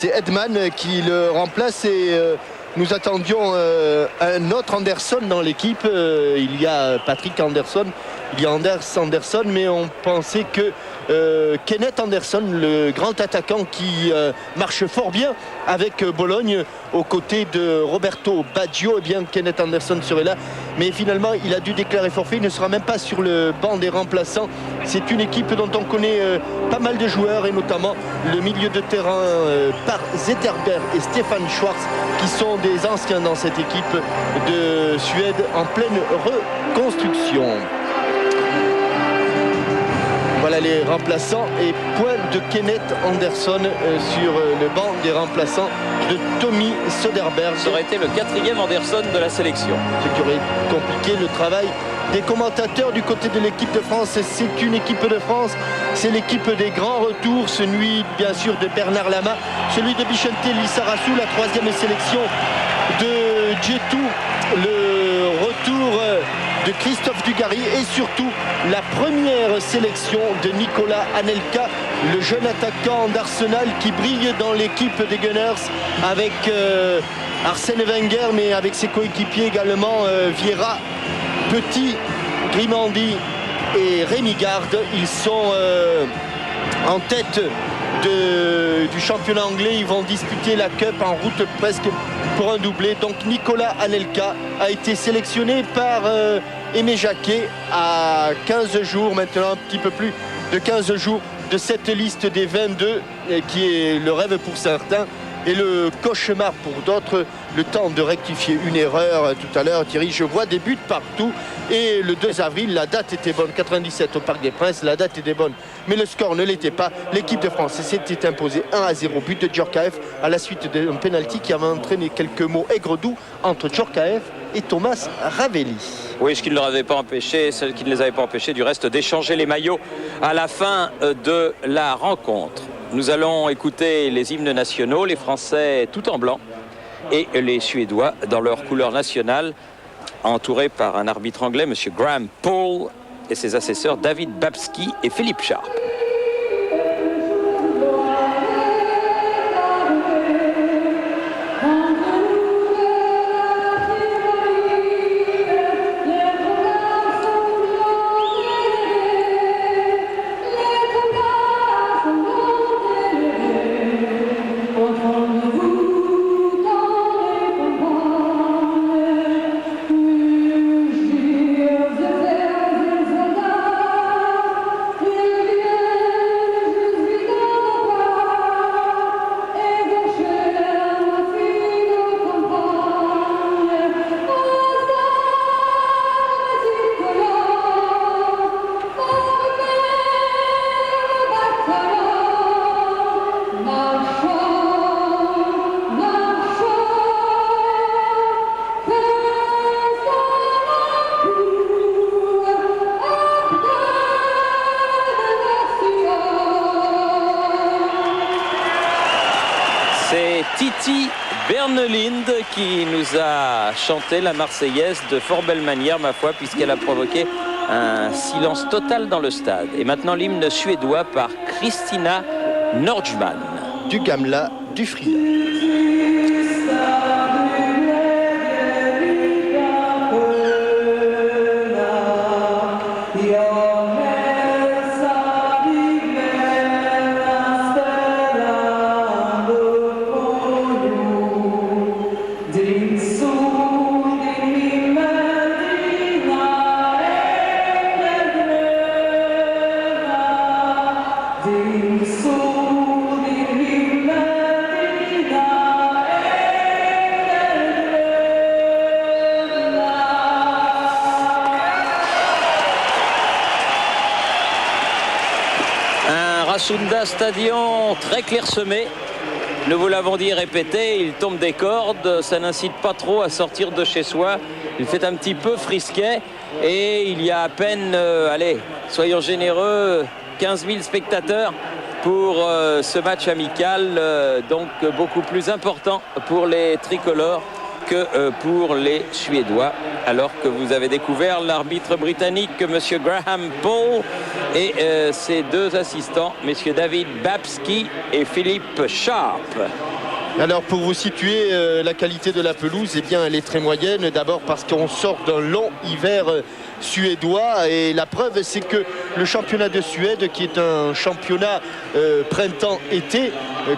C'est Edman qui le remplace et nous attendions un autre Anderson dans l'équipe. Il y a Patrick Anderson, il y a Anders Anderson, mais on pensait que Kenneth Anderson, le grand attaquant qui marche fort bien avec Bologne aux côtés de Roberto Baggio, eh bien Kenneth Anderson serait là, mais finalement il a dû déclarer forfait, il ne sera même pas sur le banc des remplaçants. C'est une équipe dont on connaît pas mal de joueurs et notamment le milieu de terrain par Zetterberg et Stefan Schwarz qui sont des anciens dans cette équipe de Suède en pleine reconstruction. Voilà les remplaçants et point de Kenneth Anderson sur le banc des remplaçants de Tommy Söderberg. Ça aurait été le 4e Anderson de la sélection. Ce qui aurait compliqué le travail des commentateurs du côté de l'équipe de France. C'est une équipe de France, c'est l'équipe des grands retours, celui bien sûr de Bernard Lama, celui de Vicente Lizarazu, la 3e sélection de Djetou, le retour de Christophe Dugarry et surtout la première sélection de Nicolas Anelka, le jeune attaquant d'Arsenal qui brille dans l'équipe des Gunners avec Arsène Wenger, mais avec ses coéquipiers également Vieira, Petit, Grimandi et Rémi Garde. Ils sont en tête du championnat anglais. Ils vont disputer la Cup en route presque pour un doublé. Donc Nicolas Anelka a été sélectionné par Aimé Jacquet à 15 jours, maintenant un petit peu plus de 15 jours de cette liste des 22 qui est le rêve pour certains et le cauchemar pour d'autres. Le temps de rectifier une erreur tout à l'heure, Thierry, je vois des buts partout et le 2 avril, la date était bonne, 97 au Parc des Princes, la date était bonne, mais le score ne l'était pas. L'équipe de France s'était imposée 1-0, but de Djorkaeff à la suite d'un penalty qui avait entraîné quelques mots aigre-doux entre Djorkaeff et Thomas Ravelli. Oui, ce qui ne leur avait pas empêché, ce qui ne les avait pas empêchés du reste d'échanger les maillots à la fin de la rencontre. Nous allons écouter les hymnes nationaux, les Français tout en blanc et les Suédois dans leur couleur nationale, entourés par un arbitre anglais, M. Graham Paul, et ses assesseurs David Babski et Philippe Sharp. C'est Titi Bernelinde qui nous a chanté la Marseillaise de fort belle manière, ma foi, puisqu'elle a provoqué un silence total dans le stade. Et maintenant l'hymne suédois par Kristina Nordjman. Du Gamla, du Frida. Rasunda Stadion très clairsemé. Nous vous l'avons dit, répété, il tombe des cordes, ça n'incite pas trop à sortir de chez soi. Il fait un petit peu frisquet et il y a à peine, allez, soyons généreux, 15 000 spectateurs pour ce match amical, donc beaucoup plus important pour les tricolores que pour les Suédois, alors que vous avez découvert l'arbitre britannique, M. Graham Paul, et ses deux assistants, messieurs David Babski et Philippe Sharp. Alors pour vous situer, la qualité de la pelouse, eh bien, elle est très moyenne. D'abord parce qu'on sort d'un long hiver suédois, et la preuve c'est que le championnat de Suède, qui est un championnat printemps-été,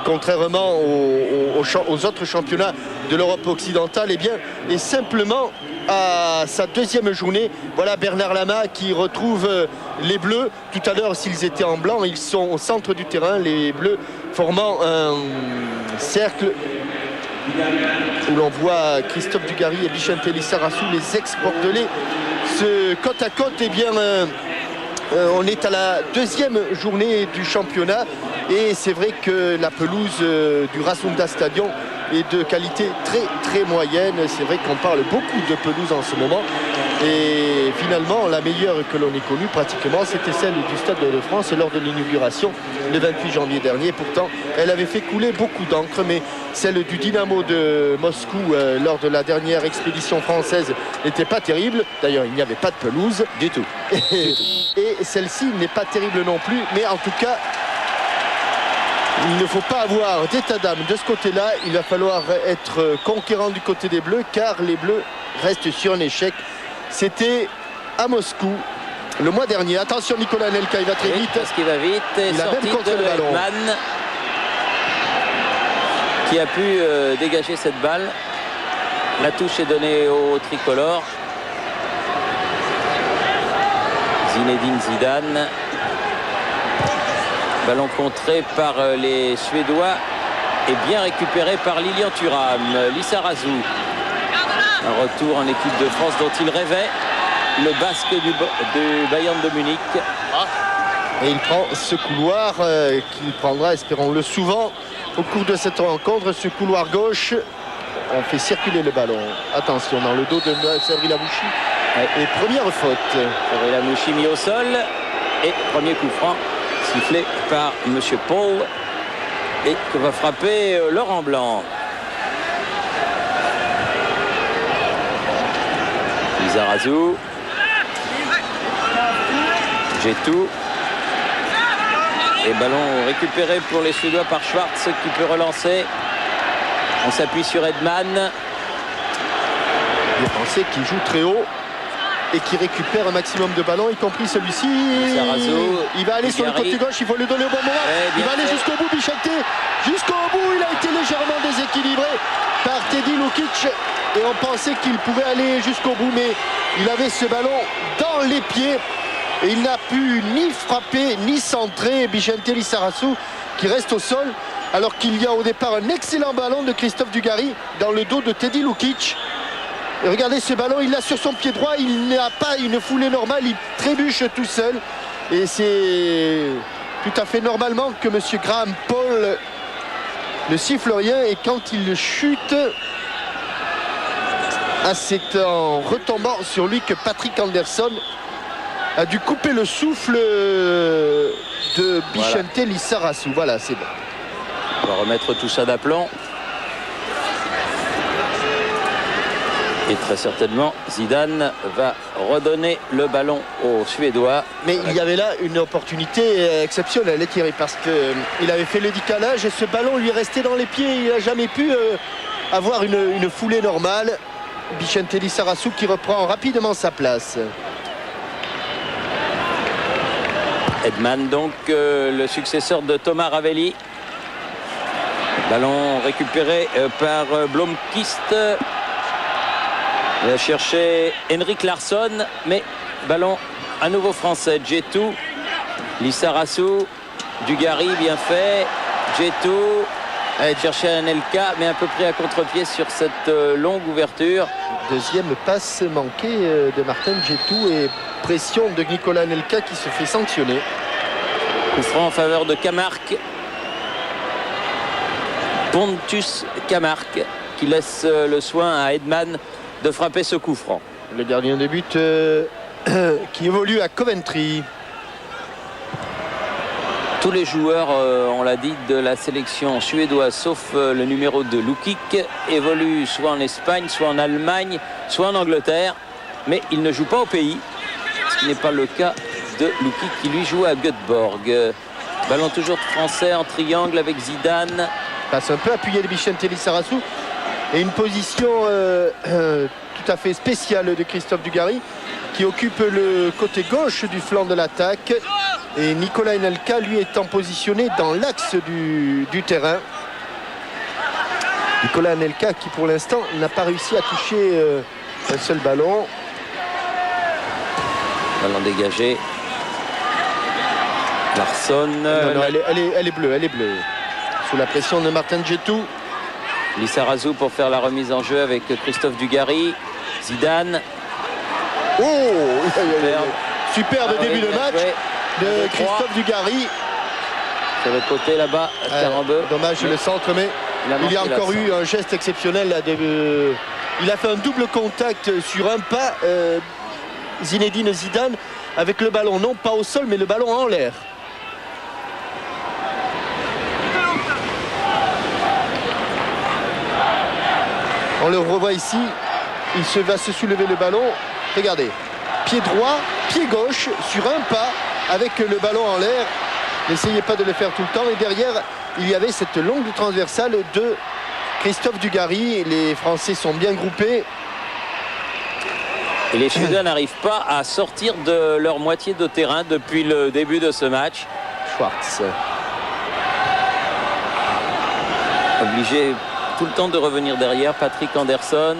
contrairement aux autres championnats de l'Europe occidentale, eh bien, est simplement à sa deuxième journée. Voilà Bernard Lama qui retrouve les Bleus. Tout à l'heure, s'ils étaient en blanc, ils sont au centre du terrain, les Bleus formant un cercle où l'on voit Christophe Dugarry et Vicente Lizarazu, les ex-bordelais, ce côte à côte. Eh bien, on est à la deuxième journée du championnat, et c'est vrai que la pelouse du Rasunda Stadion est de qualité très très moyenne. C'est vrai qu'on parle beaucoup de pelouse en ce moment, et finalement la meilleure que l'on ait connue pratiquement, c'était celle du Stade de France lors de l'inauguration le 28 janvier dernier. Pourtant elle avait fait couler beaucoup d'encre, mais celle du Dynamo de Moscou lors de la dernière expédition française n'était pas terrible. D'ailleurs, il n'y avait pas de pelouse Du tout. Et celle-ci n'est pas terrible non plus, mais en tout cas il ne faut pas avoir d'état d'âme de ce côté-là. Il va falloir être conquérant du côté des Bleus, car les Bleus restent sur un échec. C'était à Moscou le mois dernier. Attention, Nicolas Anelka, il va très vite. Parce qu'il va vite. Il a même contré le ballon. Edman, qui a pu dégager cette balle. La touche est donnée au tricolore. Zinedine Zidane. Ballon contré par les Suédois et bien récupéré par Lilian Thuram. Lizarazu, un retour en équipe de France dont il rêvait, le basque du Bayern de Munich. Et il prend ce couloir qu'il prendra, espérons-le, souvent au cours de cette rencontre. Ce couloir gauche, on fait circuler le ballon. Attention, dans le dos de Sabri Lamouchi. Et première faute. Sabri Lamouchi mis au sol et premier coup franc sifflé par M. Paul, et que va frapper Laurent Blanc. Lizarazu, Jetou, et ballon récupéré pour les Suédois par Schwartz, qui peut relancer. On s'appuie sur Edman. Les Français qui jouent très haut et qui récupère un maximum de ballons, y compris celui-ci. Il va aller sur le côté gauche, il faut le donner au bon moment. Il va aller jusqu'au bout, Bichette. Jusqu'au bout, il a été légèrement déséquilibré par Teddy Lukic, et on pensait qu'il pouvait aller jusqu'au bout, mais il avait ce ballon dans les pieds et il n'a pu ni frapper ni centrer. Vicente Lizarazu qui reste au sol, alors qu'il y a au départ un excellent ballon de Christophe Dugarry dans le dos de Teddy Lukic. Et regardez ce ballon, il l'a sur son pied droit, il n'a pas une foulée normale, il trébuche tout seul. Et c'est tout à fait normalement que M. Graham Paul ne siffle rien. Et quand il chute, c'est en retombant sur lui que Patrick Anderson a dû couper le souffle de Vicente Lizarazu. Voilà, c'est bon. On va remettre tout ça d'aplomb. Et très certainement, Zidane va redonner le ballon aux Suédois. Mais il y avait là une opportunité exceptionnelle, Thierry, parce qu'il avait fait le décalage et ce ballon lui restait dans les pieds. Il n'a jamais pu avoir une foulée normale. Vicente Lizarazu qui reprend rapidement sa place. Edman, donc le successeur de Thomas Ravelli. Ballon récupéré par Blomqvist. Il va chercher Henrik Larsson, mais ballon à nouveau français. Jetou, Lizarazu, Dugarry, bien fait. Jetou, chercher Anelka, mais un peu pris à contre-pied sur cette longue ouverture. Deuxième passe manquée de Martin Jetou et pression de Nicolas Anelka qui se fait sanctionner. Coup franc en faveur de Camargue. Pontus Camargue qui laisse le soin à Edman de frapper ce coup franc. Le gardien de but qui évolue à Coventry. Tous les joueurs, on l'a dit, de la sélection suédoise, sauf le numéro 2, Lukic, évoluent soit en Espagne, soit en Allemagne, soit en Angleterre. Mais il ne joue pas au pays, ce qui n'est pas le cas de Lukic qui lui joue à Göteborg. Ballon toujours français en triangle avec Zidane. Passe un peu appuyé de Vicente Lizarazu. Et une position tout à fait spéciale de Christophe Dugarry qui occupe le côté gauche du flanc de l'attaque. Et Nicolas Anelka, lui, étant positionné dans l'axe du terrain. Nicolas Anelka qui, pour l'instant, n'a pas réussi à toucher un seul ballon. Ballon dégagé. Larsson. Non, elle est bleue, elle est bleue. Sous la pression de Martin Djetou. Lizarazu pour faire la remise en jeu avec Christophe Dugarry. Zidane. Oh, superbe début de match de Christophe Dugarry. Sur le côté là-bas, dommage le centre, mais il y a encore eu un geste exceptionnel là, il a fait un double contact sur un pas, Zinedine Zidane, avec le ballon, non pas au sol mais le ballon en l'air. On le revoit ici, il va se soulever le ballon, regardez, pied droit, pied gauche sur un pas avec le ballon en l'air. N'essayez pas de le faire tout le temps. Et derrière, il y avait cette longue transversale de Christophe Dugarry. Les Français sont bien groupés. Et les Suédois n'arrivent pas à sortir de leur moitié de terrain depuis le début de ce match. Schwartz. Obligé tout le temps de revenir derrière. Patrick Anderson.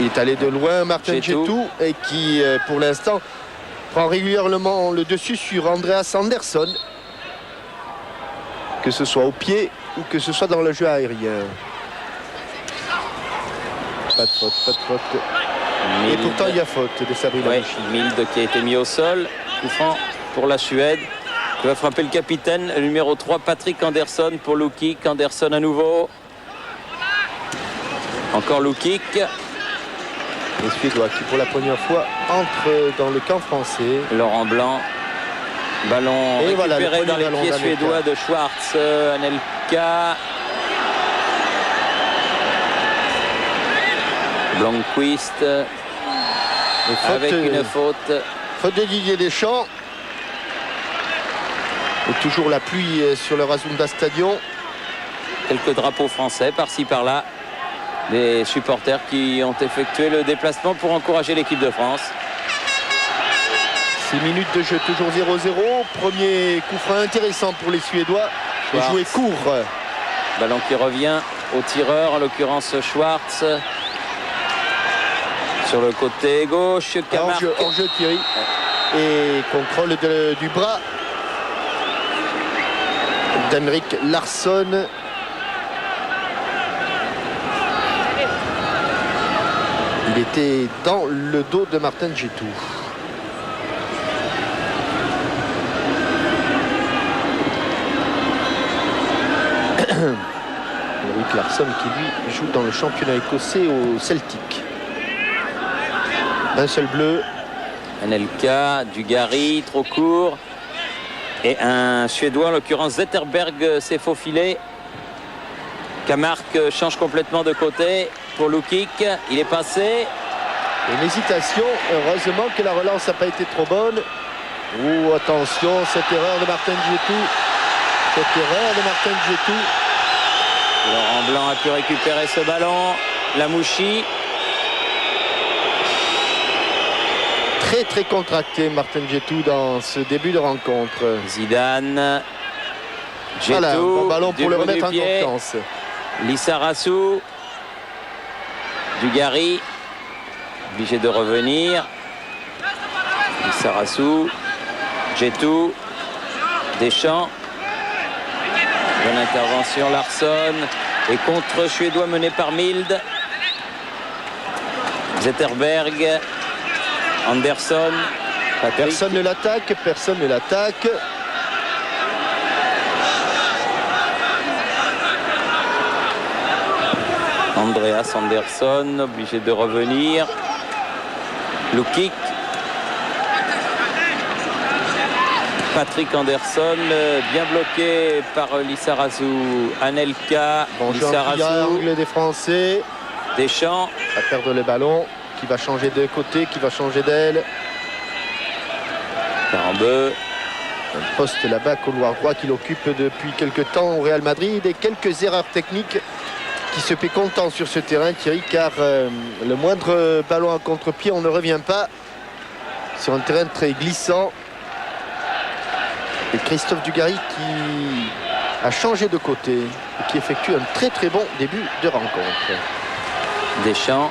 Il est allé de loin, Martin Djetou, et qui, pour l'instant, prend régulièrement le dessus sur Andreas Andersson. Que ce soit au pied ou que ce soit dans le jeu aérien. Pas de faute, pas de faute. Et pourtant, il y a faute de Sabrina Mouchi. Milde qui a été mis au sol. Coup franc pour la Suède. Qui va frapper le capitaine, le numéro 3, Patrick Anderson pour Lukic. Anderson à nouveau. Encore Lukic. Les Suédois qui pour la première fois entrent dans le camp français. Laurent Blanc. Ballon et récupéré voilà, dans les pieds suédois de Schwartz. Anelka. Blomqvist. Avec une faute. Faute de Didier Deschamps. Et toujours la pluie sur le Razunda Stadion. Quelques drapeaux français par-ci par-là. Des supporters qui ont effectué le déplacement pour encourager l'équipe de France. 6 minutes de jeu, toujours 0-0. Premier coup franc intéressant pour les Suédois. Et jouer court. Ballon qui revient au tireur, en l'occurrence Schwartz. Sur le côté gauche, Camargue. Hors-jeu Thierry. Et contrôle du bras d'Henrik Larsson. Il était dans le dos de Martin Djetou. Henrik Larsson qui lui joue dans le championnat écossais au Celtic. Un seul bleu. Anelka, Dugarry, trop court. Et un Suédois, en l'occurrence Zetterberg, s'est faufilé. Camargue change complètement de côté pour Lukic. Il est passé. Une hésitation. Heureusement que la relance n'a pas été trop bonne. Oh, attention, cette erreur de Martin Djetou. Cette erreur de Martin Djetou. Laurent Blanc a pu récupérer ce ballon. Lamouchi. Très très contracté Martin Djetou dans ce début de rencontre. Zidane. Djetou. Voilà, bon ballon pour le remettre en confiance. Lizarazu. Dugarry. Obligé de revenir. Lizarazu. Djetou. Deschamps. Bonne intervention Larsson. Et contre suédois mené par Milde. Zetterberg. Anderson. Personne ne l'attaque. Personne ne l'attaque. Andreas Anderson obligé de revenir. Lukic. Patrick Anderson, bien bloqué par Lizarazu. Anelka, Bon jeu en triangle des Français. Deschamps. Va perdre le ballon, qui va changer de côté, qui va changer d'aile. Carambeu. Un poste là-bas, couloir droit, qu'il occupe depuis quelques temps au Real Madrid. Et quelques erreurs techniques qui se paient content sur ce terrain, Thierry, car le moindre ballon à contre-pied, on ne revient pas sur un terrain très glissant. Et Christophe Dugarry qui a changé de côté et qui effectue un très très bon début de rencontre. Deschamps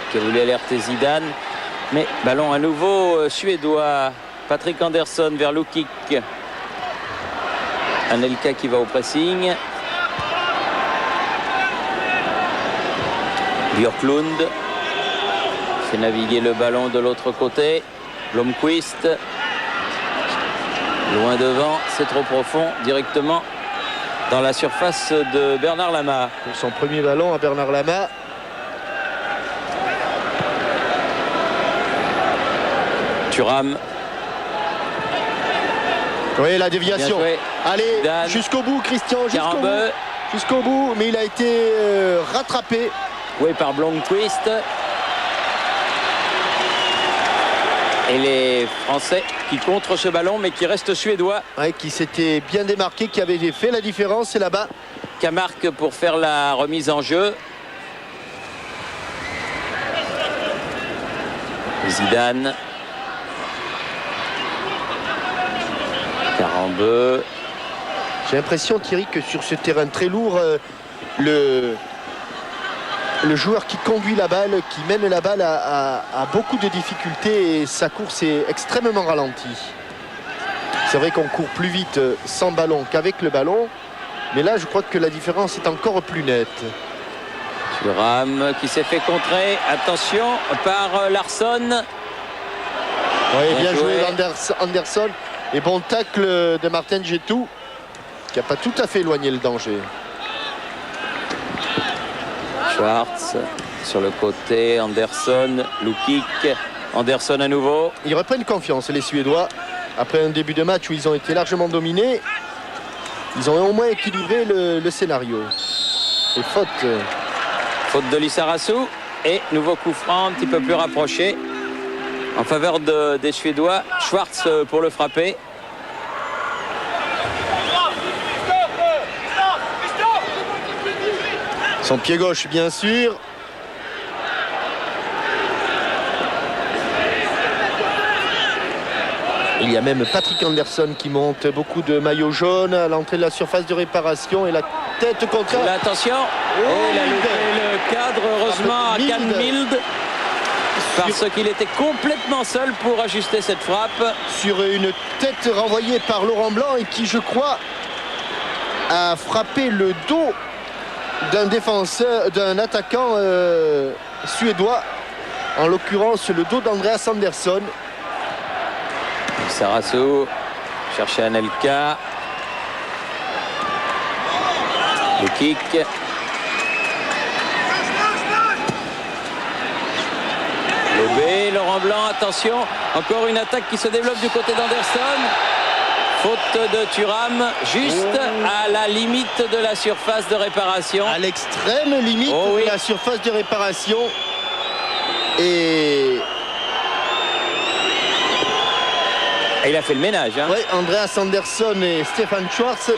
qui a voulu alerter Zidane, mais ballon à nouveau suédois. Patrick Anderson vers Lukic. Anelka qui va au pressing. Björklund fait naviguer le ballon de l'autre côté. Blomqvist loin devant, c'est trop profond, directement dans la surface de Bernard Lama. Pour son premier ballon à Bernard Lama. Thuram. Oui, la déviation. Allez, Dan. jusqu'au bout, Christian, jusqu'au bout. Mais il a été rattrapé. Oui, par Blomqvist. Et les Français qui contre ce ballon, mais qui restent suédois. Ouais, qui s'était bien démarqué, qui avait fait la différence. C'est là-bas. Camargue pour faire la remise en jeu. Zidane. Carambeu. J'ai l'impression, Thierry, que sur ce terrain très lourd, le joueur qui conduit la balle, qui mène la balle a beaucoup de difficultés et sa course est extrêmement ralentie. C'est vrai qu'on court plus vite sans ballon qu'avec le ballon, mais là je crois que la différence est encore plus nette. Thuram qui s'est fait contrer, attention, par Larsson. Oui, bien joué Anderson. Et bon tacle de Martin Jetou, qui n'a pas tout à fait éloigné le danger. Schwartz sur le côté, Anderson, Lukic, Anderson à nouveau. Ils reprennent confiance, les Suédois, après un début de match où ils ont été largement dominés. Ils ont au moins équilibré le scénario. Et faute. Faute de Lizarazu et nouveau coup franc un petit peu plus rapproché en faveur des Suédois. Schwartz pour le frapper. Son pied gauche, bien sûr. Il y a même Patrick Anderson qui monte, beaucoup de maillots jaunes à l'entrée de la surface de réparation et la tête contre. Attention, il a loupé le cadre, heureusement à Can Mild, parce qu'il était complètement seul pour ajuster cette frappe. Sur une tête renvoyée par Laurent Blanc et qui, je crois, a frappé le dos d'un défenseur, d'un attaquant suédois, en l'occurrence le dos d'Andreas Anderson. Lizarazu chercher Anelka. Lukic. Lobé, Laurent Blanc, attention, encore une attaque qui se développe du côté d'Anderson. Faute de Thuram, juste à la limite de la surface de réparation. À l'extrême limite de la surface de réparation. Et il a fait le ménage. Hein. Oui, Andreas Anderson et Stefan Schwartz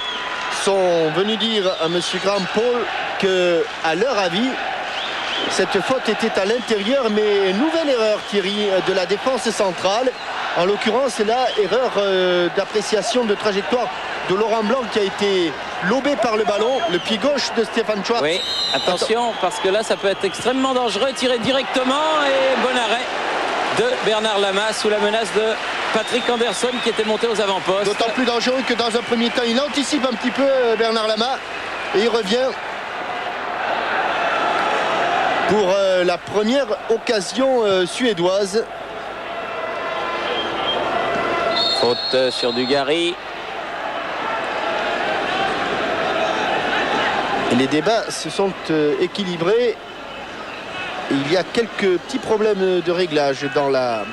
sont venus dire à M. Graham Paul qu'à leur avis, cette faute était à l'intérieur, mais nouvelle erreur, Thierry, de la défense centrale. En l'occurrence, là, erreur d'appréciation de trajectoire de Laurent Blanc qui a été lobé par le ballon, le pied gauche de Stefan Schwartz. Oui, attention, parce que là, ça peut être extrêmement dangereux. Tiré directement et bon arrêt de Bernard Lama sous la menace de Patrick Anderson qui était monté aux avant-postes. D'autant plus dangereux que dans un premier temps, il anticipe un petit peu Bernard Lama et il revient pour la première occasion suédoise. Faute sur Dugarry. Les débats se sont équilibrés. Et il y a quelques petits problèmes de réglage dans la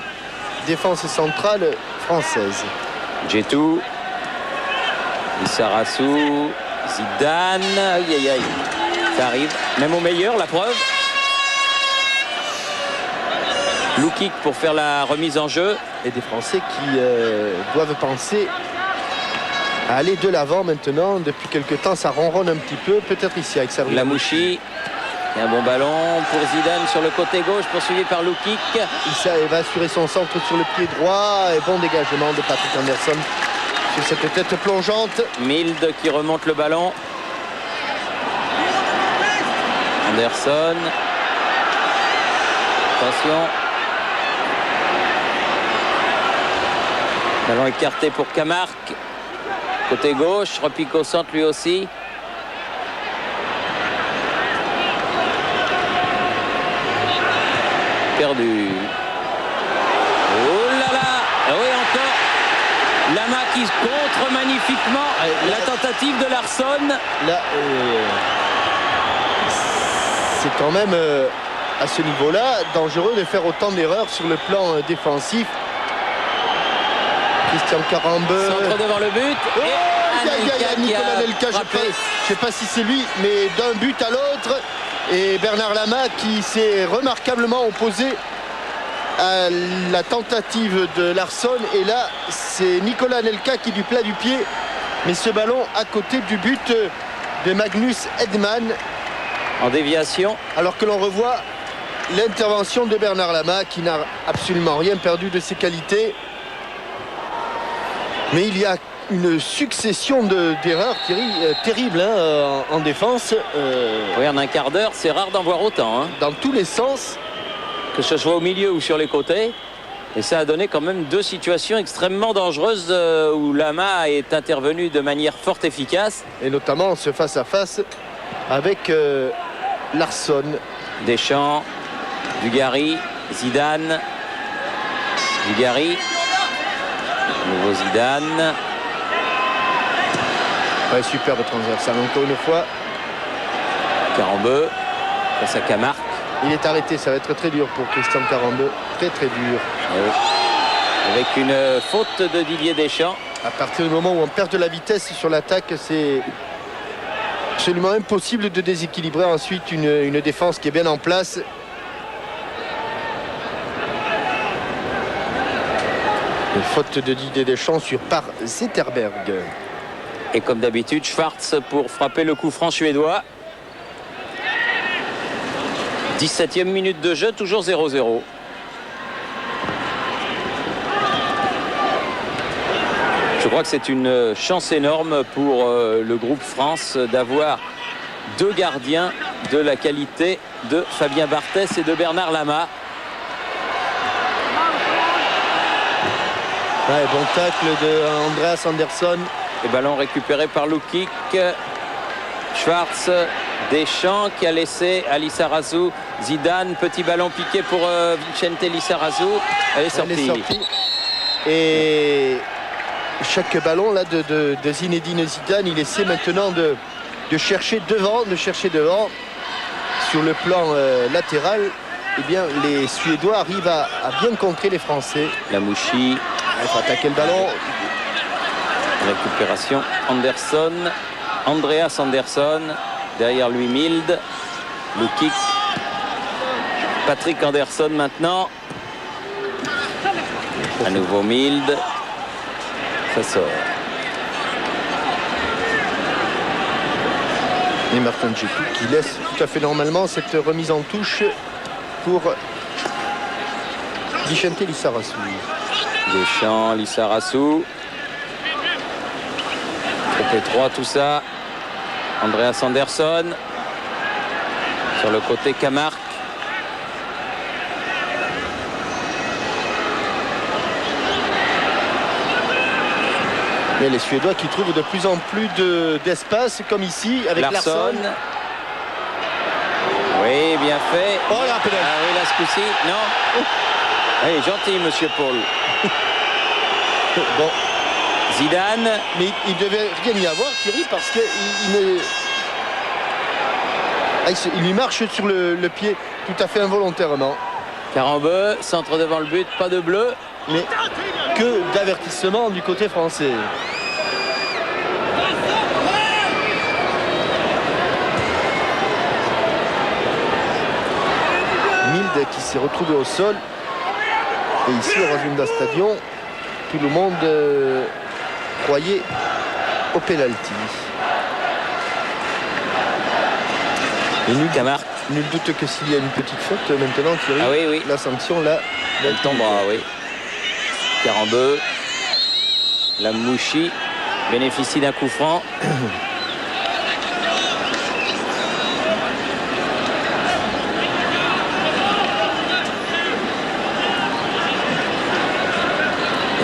défense centrale française. Djetou, Lissarassou, Zidane, aïe aïe aïe, ça arrive, même au meilleur, la preuve. Loukik pour faire la remise en jeu. Et des Français qui doivent penser à aller de l'avant maintenant. Depuis quelques temps, ça ronronne un petit peu, peut-être ici avec Sabri Lamouchi. Et un bon ballon pour Zidane sur le côté gauche, poursuivi par Loukik. Il va assurer son centre sur le pied droit. Et bon dégagement de Patrick Anderson sur cette tête plongeante. Mild qui remonte le ballon. Anderson. Attention. Ballon écarté pour Camargue. Côté gauche, repique au centre lui aussi. Perdu. Oh là là. Oui, encore. Lama qui se contre magnifiquement la tentative de Larsson. Là, c'est quand même à ce niveau-là dangereux de faire autant d'erreurs sur le plan défensif. Christian Karambeu. Centre devant le but. Oh, Nicolas Anelka, je ne sais pas si c'est lui, mais d'un but à l'autre. Et Bernard Lama qui s'est remarquablement opposé à la tentative de Larsson. Et là, c'est Nicolas Anelka qui du plat du pied. Mais ce ballon à côté du but de Magnus Edman. En déviation. Alors que l'on revoit l'intervention de Bernard Lama qui n'a absolument rien perdu de ses qualités. Mais il y a une succession d'erreurs, Thierry, terribles hein, en défense. Oui, en un quart d'heure, c'est rare d'en voir autant. Hein. Dans tous les sens. Que ce soit au milieu ou sur les côtés. Et ça a donné quand même deux situations extrêmement dangereuses où Lama est intervenu de manière fort efficace. Et notamment ce face-à-face avec Larsson. Deschamps, Dugarry, Zidane. Dugarry. Nouveau Zidane. Ouais, superbe transversal encore une fois. Karambeu face à Camargue. Il est arrêté, ça va être très dur pour Christian Karambeu. Très très dur. Oui. Avec une faute de Didier Deschamps. À partir du moment où on perd de la vitesse sur l'attaque, c'est absolument impossible de déséquilibrer ensuite une défense qui est bien en place. Une faute de Didier Deschamps par Zetterberg. Et comme d'habitude, Schwartz pour frapper le coup franc suédois. 17e minute de jeu, toujours 0-0. Je crois que c'est une chance énorme pour le groupe France d'avoir deux gardiens de la qualité de Fabien Barthès et de Bernard Lama. Ouais, bon tacle de Andreas Anderson. Et ballon récupéré par Loukik. Schwartz, Deschamps qui a laissé à Lissarassou. Zidane, petit ballon piqué pour Vicente Lissarassou. Elle est sortie. Et chaque ballon là de Zinedine Zidane, il essaie maintenant de chercher devant, sur le plan latéral. Eh bien, les Suédois arrivent à bien contrer les Français. Lamouchi. Il faut attaquer le ballon. Récupération. Anderson. Andreas Anderson. Derrière lui, Mild. Loukik. Patrick Anderson maintenant. À nouveau Mild. Ça sort. Et Martin Djetou qui laisse tout à fait normalement cette remise en touche pour Vicente Lissarassou. Deschamps, Lissarassou. Trop étroit tout ça. Andreas Anderson. Sur le côté Camargue. Mais les Suédois qui trouvent de plus en plus d'espace, comme ici avec Larsson. Oui, bien fait. Oh, la pénale. Ah oui, là, ce coup-ci, non. Allez, gentil, monsieur Paul. Bon. Zidane. Mais il devait rien y avoir, Thierry, parce qu'il ne... Il lui marche sur le pied tout à fait involontairement. Carambeu, centre devant le but, pas de bleu. Mais que d'avertissement du côté français. Milde qui s'est retrouvé au sol. Et ici au Rasunda Stadion, tout le monde croyait au penalty. Et nul doute que s'il y a une petite faute maintenant, Thierry, ah oui, oui. La sanction là, elle tombera, oui. Carambeu, la Mouchi bénéficie d'un coup franc.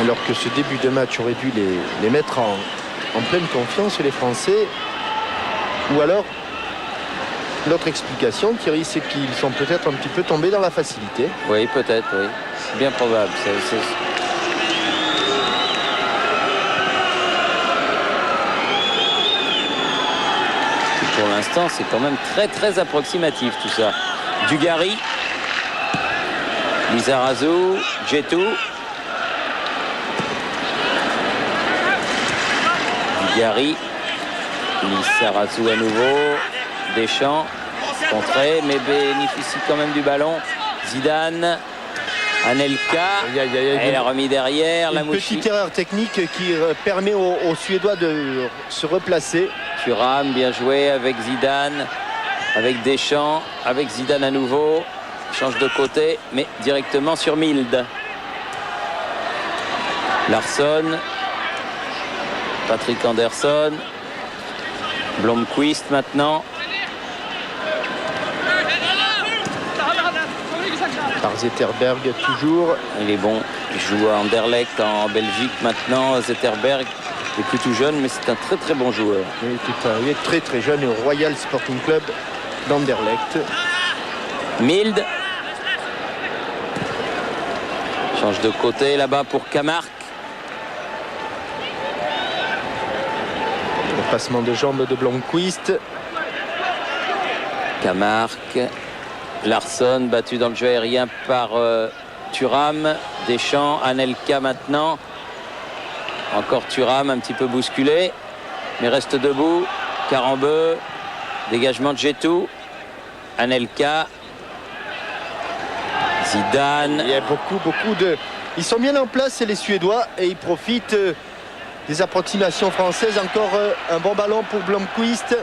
Alors que ce début de match aurait dû les mettre en pleine confiance, les Français. Ou alors, l'autre explication, Thierry, c'est qu'ils sont peut-être un petit peu tombés dans la facilité. Oui, peut-être, oui. C'est bien probable. Pour l'instant, c'est quand même très, très approximatif tout ça. Dugarry, Lizarazu, Djetou. Dugarry, Lizarazu à nouveau, Deschamps, contré, mais bénéficie quand même du ballon. Zidane, Anelka, elle a remis derrière. Une petite erreur technique qui permet aux Suédois de se replacer. Thuram, bien joué avec Zidane, avec Deschamps, avec Zidane à nouveau. Change de côté, mais directement sur Milde. Larsson, Patrick Anderson, Blomqvist maintenant. Par Zetterberg toujours. Il est bon, il joue à Anderlecht en Belgique maintenant. Zetterberg est plutôt jeune, mais c'est un très très bon joueur. Il est très très jeune au Royal Sporting Club d'Anderlecht. Milde change de côté là-bas pour Camargue. Le passement de jambes de Blomqvist. Camargue. Larsson battu dans le jeu aérien par Thuram. Deschamps, Anelka maintenant. Encore Thuram un petit peu bousculé, mais reste debout. Carambeu, dégagement de Djetou. Anelka. Zidane. Il y a beaucoup de... Ils sont bien en place, les Suédois, et ils profitent des approximations françaises. Encore un bon ballon pour Blomqvist.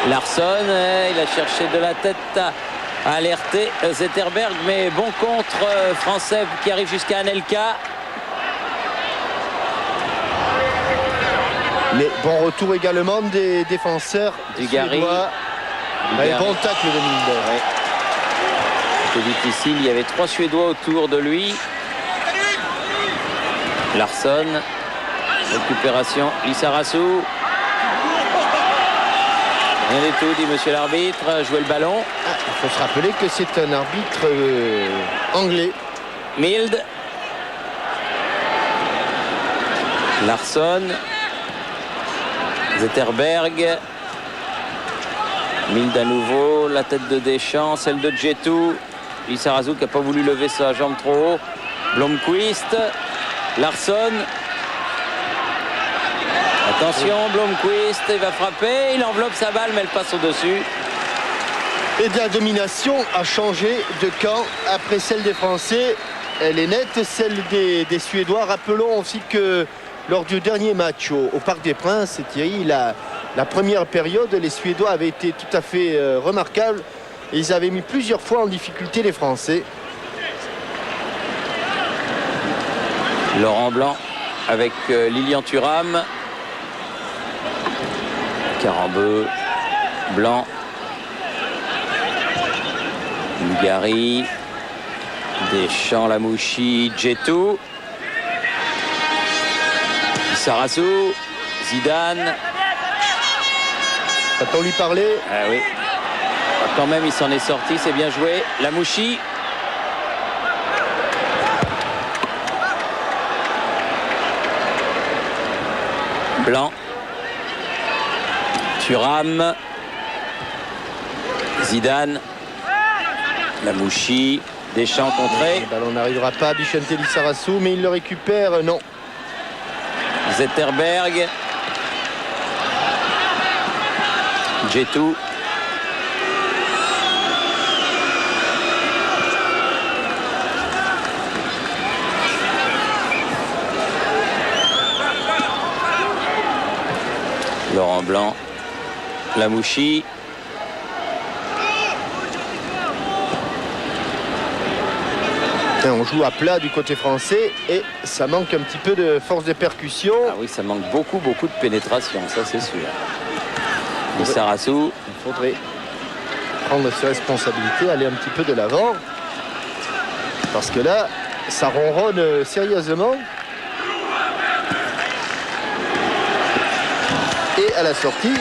Larsson, il a cherché de la tête à alerter Zetterberg, mais bon contre français qui arrive jusqu'à Anelka. Mais bon retour également des défenseurs Dugarry. Suédois. Bon tacle de Milde. Ouais. C'était difficile, il y avait 3 Suédois autour de lui. Larsson, récupération, Lizarazu. Rien du tout, dit monsieur l'arbitre, jouer le ballon. Il faut se rappeler que c'est un arbitre anglais. Milde. Larsson. Zetterberg. Milde à nouveau, la tête de Deschamps, celle de Djetou. Lizarazu qui n'a pas voulu lever sa jambe trop haut. Blomqvist. Larsson. Attention, Blomqvist, il va frapper, il enveloppe sa balle, mais elle passe au-dessus. Et la domination a changé de camp après celle des Français. Elle est nette, celle des Suédois. Rappelons aussi que lors du dernier match au Parc des Princes, Thierry, la première période, les Suédois avaient été tout à fait remarquables. Et ils avaient mis plusieurs fois en difficulté les Français. Laurent Blanc avec Lilian Thuram. Carambeu, Blanc, Dugarry, Deschamps, Lamouchi, Djetou, Lizarazu, Zidane. Va-t-on lui parler? Ah oui. Quand même, il s'en est sorti, c'est bien joué. Lamouchi. Blanc. Thuram. Zidane, Lamouchi, Deschamps contré. Le ballon n'arrivera pas à Vicente Lizarazu, mais il le récupère, non. Zetterberg. Djetou. Laurent Blanc. Lamouchi. On joue à plat du côté français et ça manque un petit peu de force de percussion. Ah oui, ça manque beaucoup de pénétration, ça c'est sûr. Lizarazu. Il faudrait prendre ses responsabilités, aller un petit peu de l'avant. Parce que là, ça ronronne sérieusement. Et à la sortie,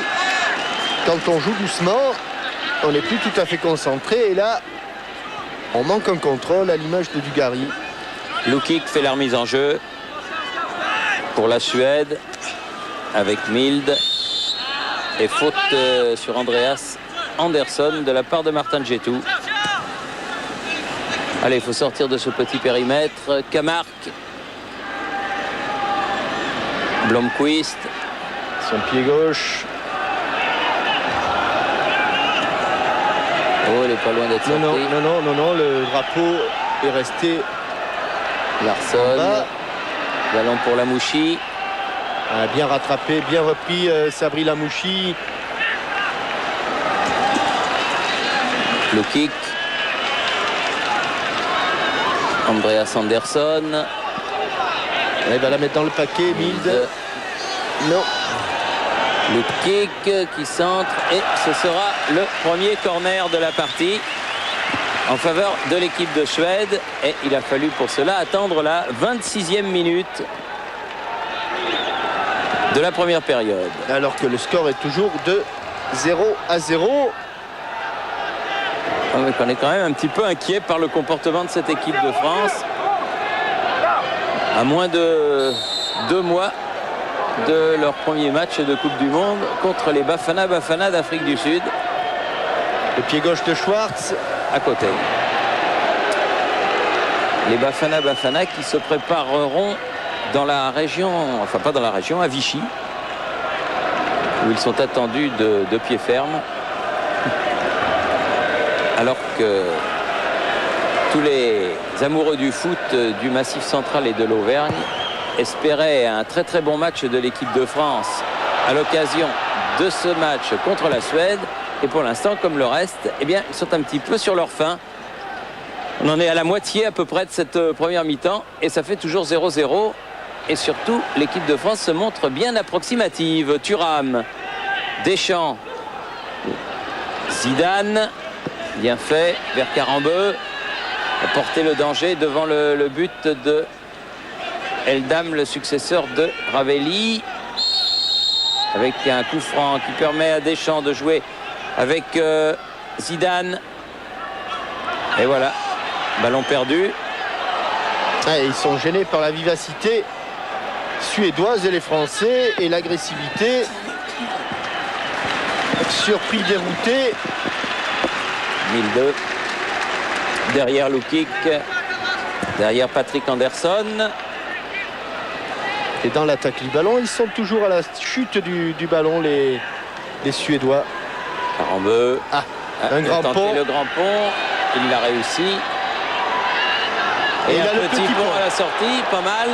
quand on joue doucement, on n'est plus tout à fait concentré. Et là, on manque un contrôle à l'image de Dugarry. Lukic fait la remise en jeu pour la Suède avec Mild. Et faute sur Andreas Andersson de la part de Martin Djetou. Allez, il faut sortir de ce petit périmètre. Camargue. Blomqvist. Son pied gauche. Oh, il n'est pas loin d'être sorti. Non, le drapeau est resté. Larsson. Ballon pour Lamouchi. Bien rattrapé, bien repris Sabri Lamouchi. Lukic. Andreas Andersson. Il va la mettre dans le paquet, Mild. Non. Lukic qui centre et ce sera le premier corner de la partie en faveur de l'équipe de Suède. Et il a fallu pour cela attendre la 26e minute de la première période. Alors que le score est toujours de 0-0. On est quand même un petit peu inquiet par le comportement de cette équipe de France. À moins de 2 mois de leur premier match de Coupe du Monde contre les Bafana d'Afrique du Sud. Le pied gauche de Schwartz. À côté. Les Bafana qui se prépareront dans la région, enfin pas dans la région, à Vichy, où ils sont attendus de pied ferme. Alors que tous les amoureux du foot du Massif central et de l'Auvergne espéraient un très bon match de l'équipe de France à l'occasion de ce match contre la Suède. Et pour l'instant, comme le reste, eh bien, ils sont un petit peu sur leur faim. On en est à la moitié à peu près de cette première mi-temps et ça fait toujours 0-0. Et surtout, l'équipe de France se montre bien approximative. Thuram, Deschamps, Zidane, bien fait, vers Karambeu, a porté le danger devant le but de Eldam, le successeur de Ravelli, avec un coup franc qui permet à Deschamps de jouer avec Zidane. Et voilà, ballon perdu. Ils sont gênés par la vivacité suédoise et les Français et l'agressivité. Surpris, dérouté. 1002. Derrière Lukic. Derrière Patrick Andersson. Et dans l'attaque du ballon, ils sont toujours à la chute du ballon, les Suédois. Karambeu. Un grand pont. Le grand pont. Il l'a réussi. Et un petit pont à la sortie, pas mal.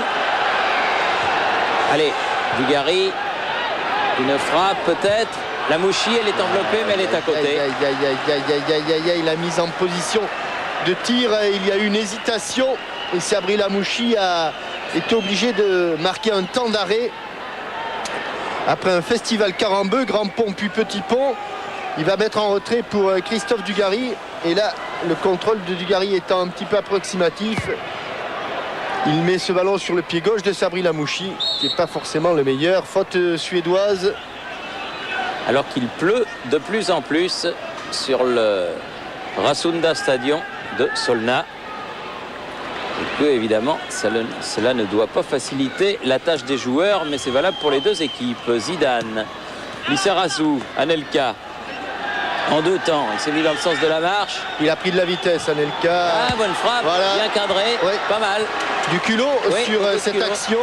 Allez, Dugarry. Une frappe peut-être. Lamouchi, elle est enveloppée, mais elle est à côté. La mise en position de tir, il y a eu une hésitation. Et Sabri Lamouchi a été obligé de marquer un temps d'arrêt. Après un festival Karambeu, grand pont puis petit pont. Il va mettre en retrait pour Christophe Dugarry. Et là, le contrôle de Dugarry étant un petit peu approximatif, il met ce ballon sur le pied gauche de Sabri Lamouchi, qui n'est pas forcément le meilleur. Faute suédoise. Alors qu'il pleut de plus en plus sur le Rasunda Stadion de Solna. Et que, évidemment, cela ne doit pas faciliter la tâche des joueurs, mais c'est valable pour les deux équipes. Zidane, Lizarazu, Anelka. En 2 temps, il s'est mis dans le sens de la marche. Il a pris de la vitesse, Anelka. Ah, bonne frappe, Voilà. bien cadré, Ouais. pas mal. Du culot Oui, sur beaucoup de cette culot. action.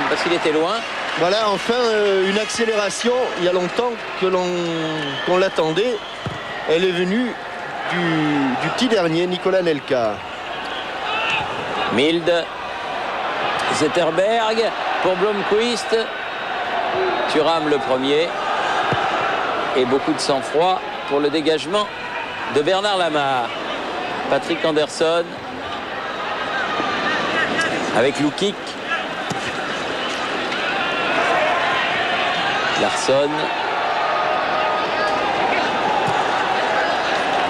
Parce qu'il était loin. Voilà, enfin, une accélération. Il y a longtemps qu'on l'attendait. Elle est venue du petit dernier, Nicolas Anelka. Milde. Zetterberg pour Blomqvist. Thuram le premier. Et beaucoup de sang-froid pour le dégagement de Bernard Lama. Patrick Anderson avec Lukic. Larsson.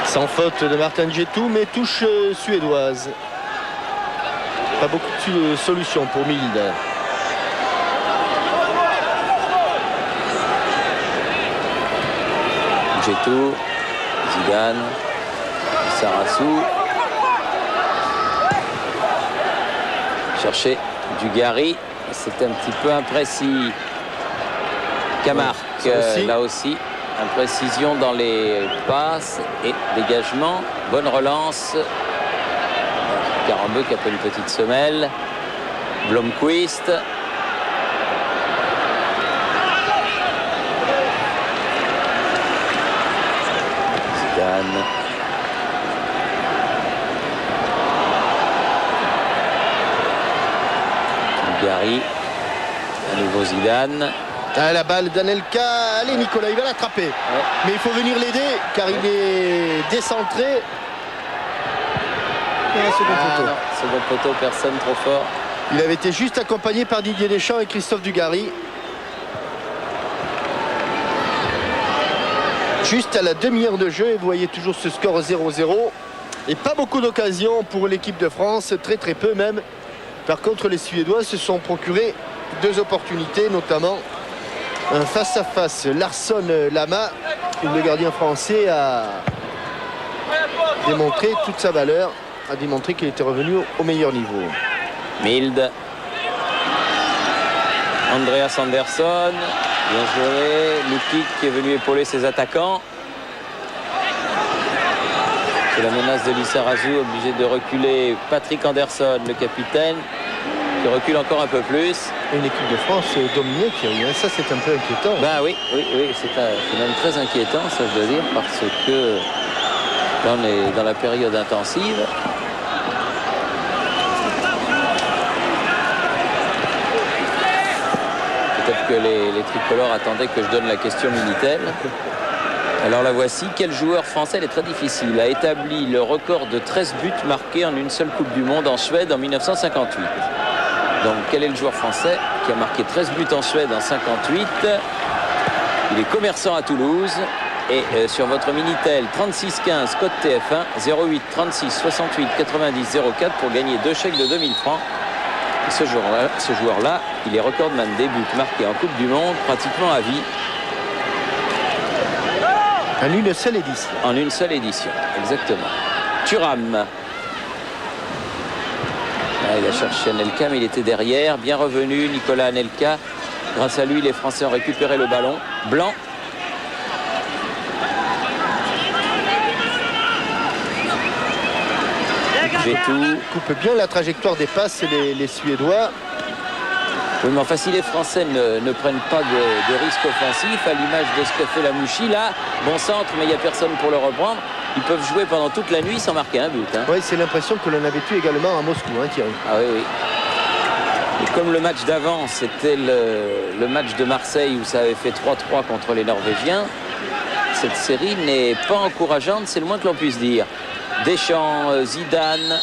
Sans faute de Martin Djetou, mais touche suédoise. Pas beaucoup de solutions pour Milde. Djetou, Zidane, Sarassou. Chercher Dugarry, c'est un petit peu imprécis. Camargue, là aussi, imprécision dans les passes et dégagement. Bonne relance. Carambeu qui a fait une petite semelle. Blomqvist. Zidane. Dugarry. À nouveau Zidane. Ah, la balle d'Anelka. Allez Nicolas, il va l'attraper. Ouais. Mais il faut venir l'aider car il est décentré. Et un second poteau. Non, second poteau, personne trop fort. Il avait été juste accompagné par Didier Deschamps et Christophe Dugarry. Juste à la demi-heure de jeu, et vous voyez toujours ce score 0-0. Et pas beaucoup d'occasions pour l'équipe de France, très très peu même. Par contre, les Suédois se sont procurés 2 opportunités, notamment un face-à-face Larsson-Lama, où le gardien français a démontré toute sa valeur, a démontré qu'il était revenu au meilleur niveau. Milde. Andreas Andersson. Bien joué. Lukic qui est venu épauler ses attaquants. C'est la menace de Lizarazu, obligé de reculer Patrick Andersson, le capitaine, qui recule encore un peu plus. Et une équipe de France dominée, Thierry. Ça, c'est un peu inquiétant. Ben oui, c'est même très inquiétant, ça je dois dire, parce que là on est dans la période intensive. Peut-être que les tricolores attendaient que je donne la question Minitel. Alors la voici. Quel joueur français, elle est très difficile, a établi le record de 13 buts marqués en une seule Coupe du Monde en Suède en 1958. Donc quel est le joueur français qui a marqué 13 buts en Suède en 58? Il est commerçant à Toulouse. Et sur votre Minitel 3615 code TF1 08 36 68 90 04 pour gagner 2 chèques de 2000 francs. Et ce joueur-là, il est recordman des buts marqués en Coupe du Monde pratiquement à vie. En une seule édition. En une seule édition, exactement. Thuram. Ah, il a cherché Anelka, mais il était derrière. Bien revenu, Nicolas Anelka. Grâce à lui, les Français ont récupéré le ballon. Blanc. Djetou. Coupe bien la trajectoire des passes, les Suédois. Oui, mais enfin, si les Français ne prennent pas de risque offensif, à l'image de ce qu'a fait la Mouchi, là, bon centre, mais il n'y a personne pour le reprendre. Ils peuvent jouer pendant toute la nuit sans marquer un but. Hein. Oui, c'est l'impression que l'on avait eu également à Moscou, hein, Thierry. Ah oui, oui. Et comme le match d'avant, c'était le match de Marseille où ça avait fait 3-3 contre les Norvégiens, cette série n'est pas encourageante, c'est le moins que l'on puisse dire. Deschamps, Zidane,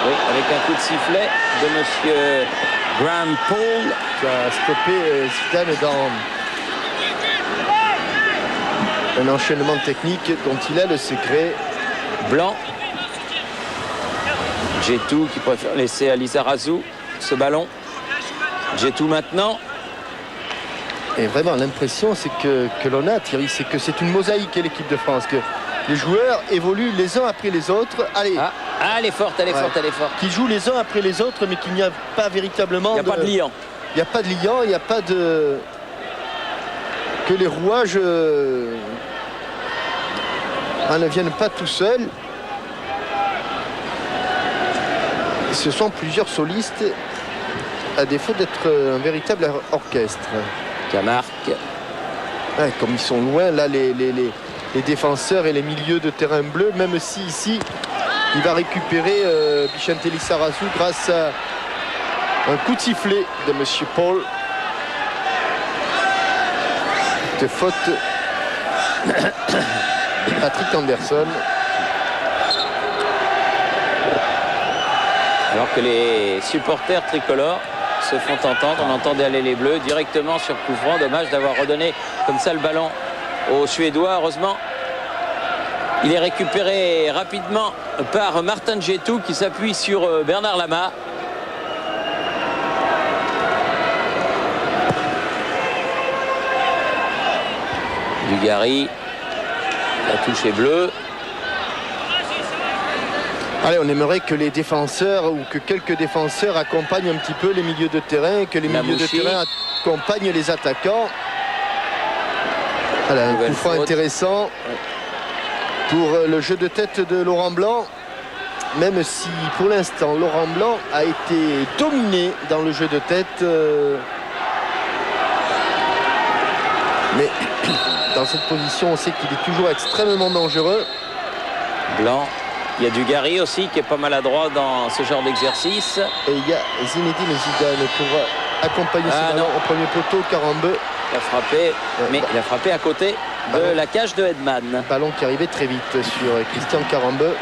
oui, avec un coup de sifflet de monsieur Graham Paul. Qui a stoppé Zidane dans un enchaînement technique dont il a le secret. Blanc. Djetou qui préfère laisser à Lizarazu ce ballon. Djetou maintenant. Et vraiment, l'impression c'est que l'on a, Thierry, c'est que c'est une mosaïque, l'équipe de France, que les joueurs évoluent les uns après les autres. Allez, elle est forte, elle est forte, elle est forte. Qui jouent les uns après les autres, mais qu'il n'y a pas véritablement. Il n'y a pas de liant. Il n'y a pas de liant, il n'y a pas de. Que les rouages ne viennent pas tout seuls. Ce sont plusieurs solistes, à défaut d'être un véritable orchestre. Camargue. Ouais, comme ils sont loin, là, les défenseurs et les milieux de terrain bleu, même si ici, il va récupérer Vicente Lizarazu grâce à un coup de sifflet de Monsieur Paul. De faute de Patrick Anderson. Alors que les supporters tricolores se font entendre, on entendait aller les Bleus directement sur coup franc. Dommage d'avoir redonné comme ça le ballon aux Suédois. Heureusement, il est récupéré rapidement par Martin Djetou qui s'appuie sur Bernard Lama. Dugarry, la touche est bleue. Allez, on aimerait que les défenseurs ou que quelques défenseurs accompagnent un petit peu les milieux de terrain, que les milieux de terrain accompagnent les attaquants. Voilà, un coup franc intéressant pour le jeu de tête de Laurent Blanc, même si pour l'instant Laurent Blanc a été dominé dans le jeu de tête. Mais dans cette position, on sait qu'il est toujours extrêmement dangereux. Blanc. Il y a Dugarry aussi qui est pas maladroit dans ce genre d'exercice. Et il y a Zinedine Zidane pour accompagner ce ballon au premier poteau. Karambeu. Il a frappé, mais il a frappé à côté de la cage de Hedman. Ballon qui arrivait très vite sur Christian Karambeu.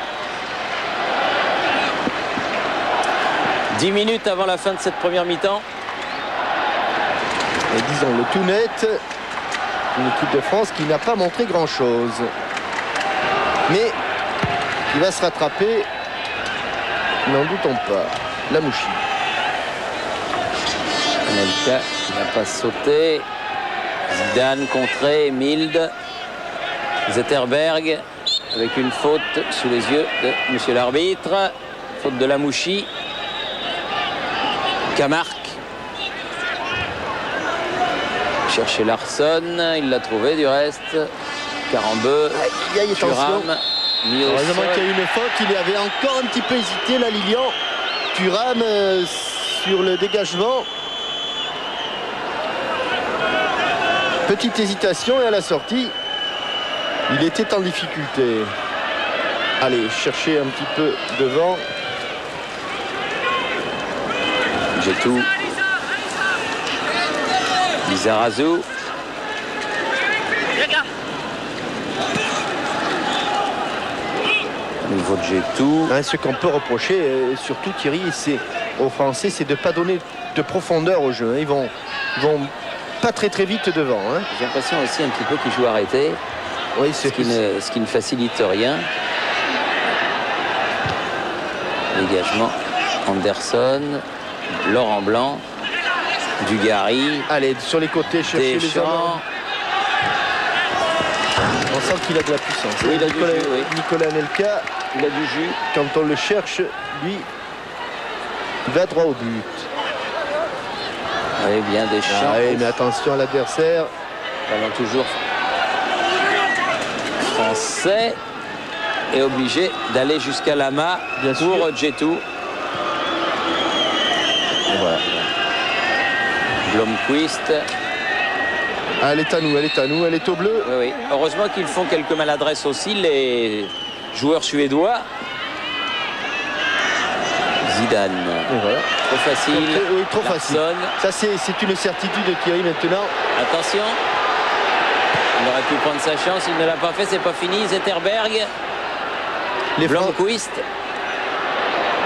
10 minutes avant la fin de cette première mi-temps. Et disons le tout net. Une équipe de France qui n'a pas montré grand-chose. Mais il va se rattraper, n'en doutons pas. Lamouchi. Anelka qui n'a pas sauté. Zidane contré, Mild. Zetterberg avec une faute sous les yeux de monsieur l'arbitre. Faute de Lamouchi. Camargue. Chercher Larsson, il l'a trouvé du reste. Karambeu, Thuram. Heureusement qu'il y a eu une faute, il y avait encore un petit peu hésité là, Lilian. Thuram sur le dégagement. Petite hésitation et à la sortie, il était en difficulté. Allez, chercher un petit peu devant. Djetou. Lizarazu. Nouveau Djetou. Ce qu'on peut reprocher, surtout Thierry, c'est aux Français, c'est de ne pas donner de profondeur au jeu. Ils vont pas très vite devant. J'ai l'impression aussi un petit peu qu'ils jouent arrêté. Oui, ce qui ne facilite rien. Dégagement. Anderson. Laurent Blanc. Dugarry. Allez, sur les côtés, chercher les hommes. On sent qu'il a de la puissance. Oui, il a Nicolas, du jus, oui. Nicolas Anelka, il a du jus. Quand on le cherche, lui, il va droit au but. Oui, bien Deschamps. Oui, mais attention à l'adversaire. Ballon toujours français. Est obligé d'aller jusqu'à Lama pour Djetou. Voilà. Blomqvist. Elle est à nous, elle est à nous, elle est au bleu. Oui, oui. Heureusement qu'ils font quelques maladresses aussi, les joueurs suédois. Zidane. Voilà. Trop facile. Oui, trop facile. Ça, c'est une certitude, Thierry, maintenant. Attention. Il aurait pu prendre sa chance, il ne l'a pas fait, c'est pas fini. Zetterberg. Blomqvist.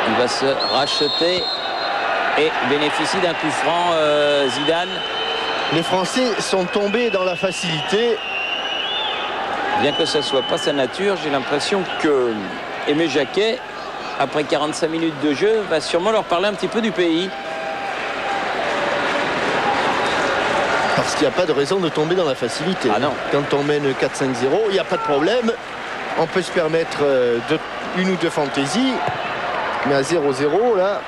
Il va se racheter et bénéficie d'un coup franc, Zidane. Les Français sont tombés dans la facilité. Bien que ce ne soit pas sa nature, j'ai l'impression que Aimé Jacquet, après 45 minutes de jeu, va sûrement leur parler un petit peu du pays. Parce qu'il n'y a pas de raison de tomber dans la facilité. Ah non. Quand on mène 4-5-0, il n'y a pas de problème. On peut se permettre une ou deux fantaisies. Mais à 0-0, là...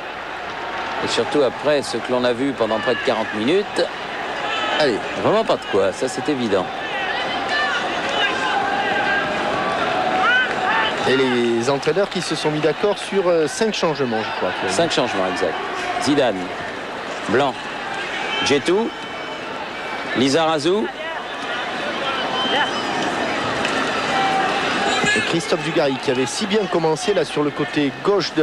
Et surtout après ce que l'on a vu pendant près de 40 minutes... Allez. Vraiment pas de quoi, ça c'est évident. Et les entraîneurs qui se sont mis d'accord sur 5 changements, je crois. 5 changements, exact. Zidane, Blanc, Djetou, Lizarazu et Christophe Dugarry qui avait si bien commencé là sur le côté gauche de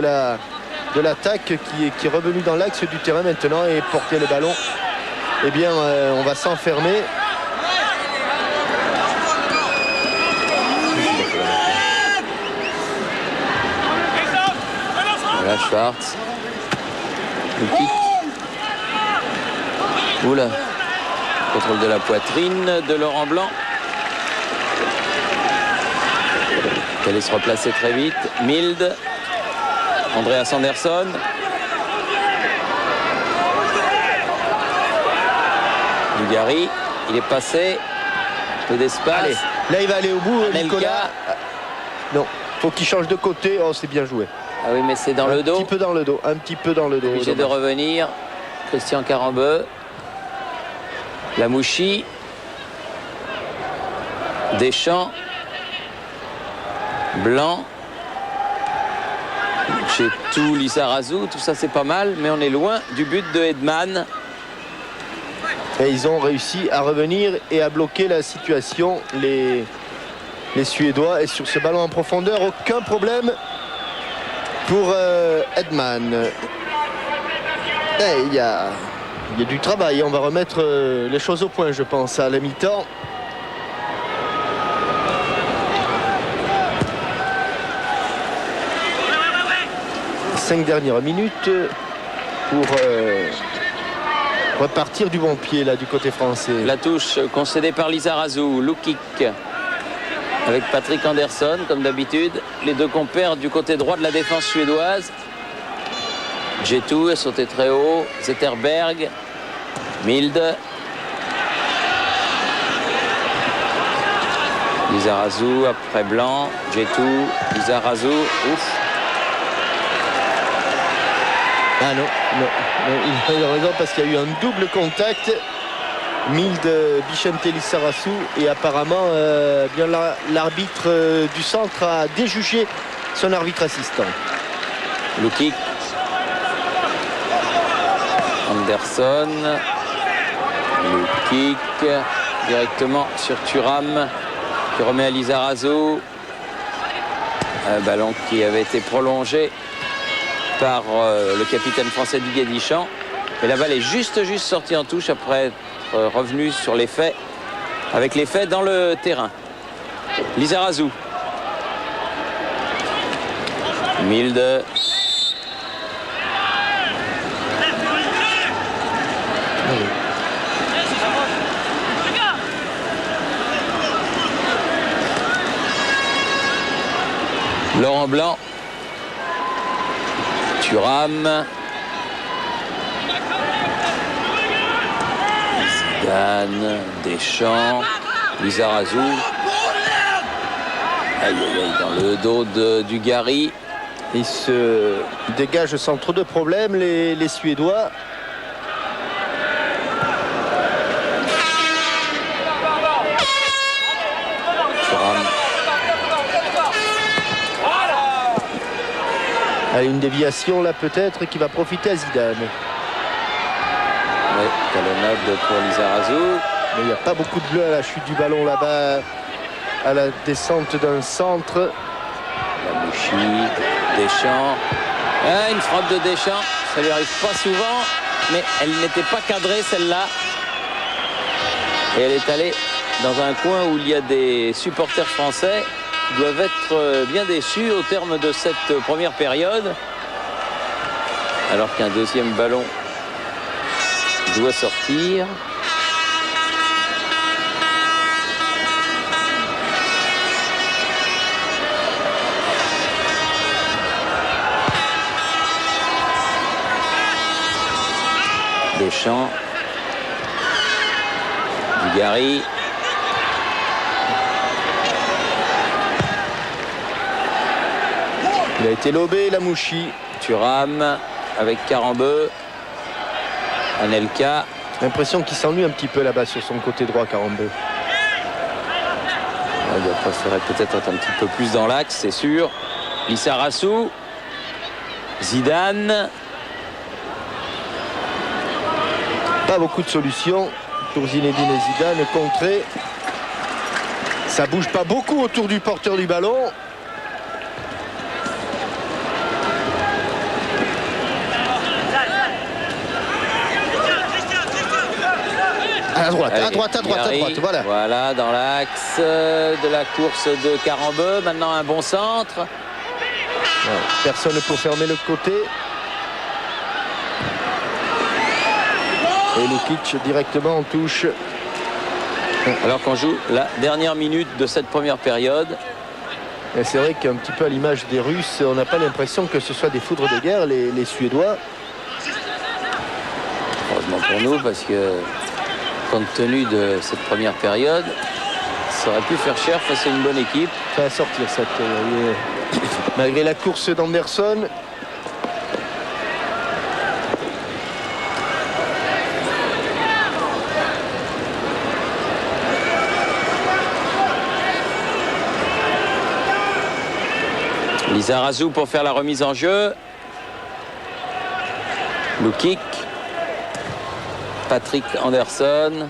l'attaque, qui est revenu dans l'axe du terrain maintenant et porter le ballon. Eh bien, on va s'enfermer. Voilà Schwartz. Le kick. Oula. Contrôle de la poitrine de Laurent Blanc. Il allait se replacer très vite. Milde. Andreas Andersson. Dugarry. Il est passé. Peu d'espace. Là, il va aller au bout, Anelka. Nicolas. Non, faut qu'il change de côté. Oh, c'est bien joué. Ah oui, mais c'est dans le dos. Un petit peu dans le dos. Un petit peu dans le dos. Obligé de revenir. Christian Carambeu. Lamouchi. Deschamps. Blanc. Djetou, Lizarazu. Tout ça, c'est pas mal, mais on est loin du but de Edman. Et ils ont réussi à revenir et à bloquer la situation, les Suédois. Et sur ce ballon en profondeur, aucun problème pour Edman. Il y a du travail. On va remettre les choses au point, je pense, à la mi-temps. Les 5 dernières minutes pour repartir du bon pied là du côté français. La touche concédée par Lizarazu. Lukic avec Patrick Andersson comme d'habitude. Les deux compères du côté droit de la défense suédoise. Djetou est sauté très haut. Zetterberg. Milde. Lizarazu après Blanc. Djetou. Lizarazu. Ouf. Ah non, il a raison parce qu'il y a eu un double contact. Milde, Bichente Lizarazu, et apparemment bien l'arbitre du centre a déjugé son arbitre assistant. Lukic. Andersson. Lukic directement sur Thuram qui remet à Lizarazu. Un ballon qui avait été prolongé par le capitaine français Didier Deschamps. Et la balle est juste sortie en touche après être revenu sur les faits, avec les faits dans le terrain. Lizarazu. Milde. Laurent Blanc. Thuram. Zidane, Deschamps, Lizarazu. Aïe, aïe, aïe, dans le dos de Dugarry. Ils se dégagent sans trop de problèmes, les Suédois. Thuram. Une déviation là peut-être qui va profiter à Zidane. Oui, talonnade pour Lizarazu. Mais il n'y a pas beaucoup de bleu à la chute du ballon là-bas, à la descente d'un centre. Lamouchi, Deschamps. Ah, une frappe de Deschamps, ça lui arrive pas souvent, mais elle n'était pas cadrée celle-là. Et elle est allée dans un coin où il y a des supporters français qui doivent être bien déçus au terme de cette première période. Alors qu'un deuxième ballon doit sortir. Deschamps. Dugarry. Il a été lobé, Lamouchi. Thuram avec Carambeu. Anelka. L'impression qu'il s'ennuie un petit peu là-bas sur son côté droit, Carambeu. Il doit préférer peut-être être un petit peu plus dans l'axe, c'est sûr. Lissarazu, Zidane. Pas beaucoup de solutions pour Zinedine Zidane. Contré. Ça bouge pas beaucoup autour du porteur du ballon. À droite, Allez, à droite, à droite, à droite, voilà. Voilà, dans l'axe de la course de Karembeu. Maintenant, un bon centre. Ouais, personne pour fermer le côté. Et Lukic directement en touche. Alors qu'on joue la dernière minute de cette première période. Et c'est vrai qu'un petit peu à l'image des Russes, on n'a pas l'impression que ce soit des foudres de guerre, les Suédois. Heureusement pour nous, parce que compte tenu de cette première période, ça aurait pu faire cher face à une bonne équipe. Ça va sortir cette malgré la course d'Anderson. Lissarazu pour faire la remise en jeu. Lukic. Patrick Anderson.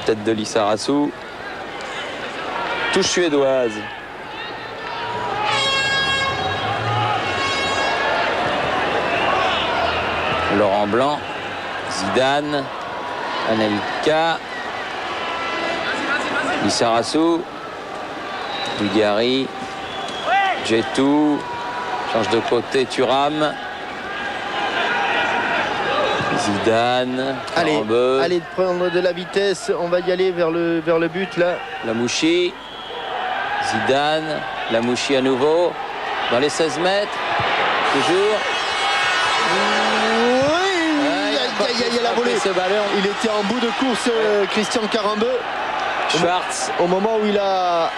Tête de Lissarazu. Touche suédoise. Laurent Blanc. Zidane. Anelka. Lissarazu. Dugarry. Djetou. Change de côté Thuram. Zidane. Allez prendre de la vitesse. On va y aller vers le but là. Lamouchi. Zidane. Lamouchi à nouveau. Dans les 16 mètres. Toujours. Oui, il y a la volée. Ce ballon. Il était en bout de course, Christian Karembeu. Schwartz. Au moment où il a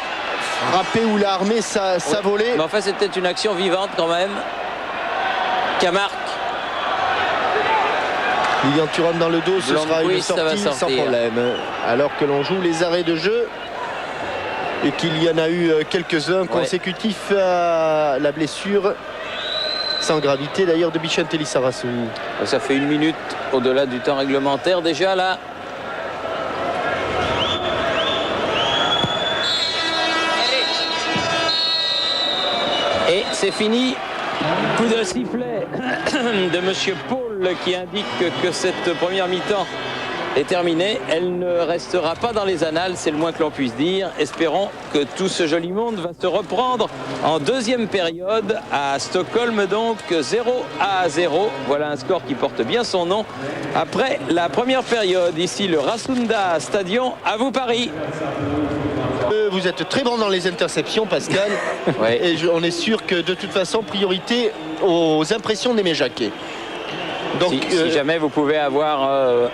frappé ou l'a armé sa volée. Mais en fait, c'était une action vivante quand même. Camargue. Lilian Thuram dans le dos, ce sera une sortie sans problème. Alors que l'on joue les arrêts de jeu et qu'il y en a eu quelques-uns consécutifs à la blessure, sans gravité d'ailleurs, de Vicente Lissarazu. Ça fait 1 minute au-delà du temps réglementaire déjà là. Et c'est fini. Coup de sifflet de Monsieur Paul qui indique que cette première mi-temps est terminée. Elle ne restera pas dans les annales, c'est le moins que l'on puisse dire. Espérons que tout ce joli monde va se reprendre en deuxième période à Stockholm, donc 0-0. Voilà un score qui porte bien son nom. Après la première période, ici le Rasunda Stadion, à vous Paris. Vous êtes très bon dans les interceptions, Pascal. Ouais. Et on est sûr que de toute façon, priorité aux impressions d'Aimé Jacquet. Donc, si jamais vous pouvez avoir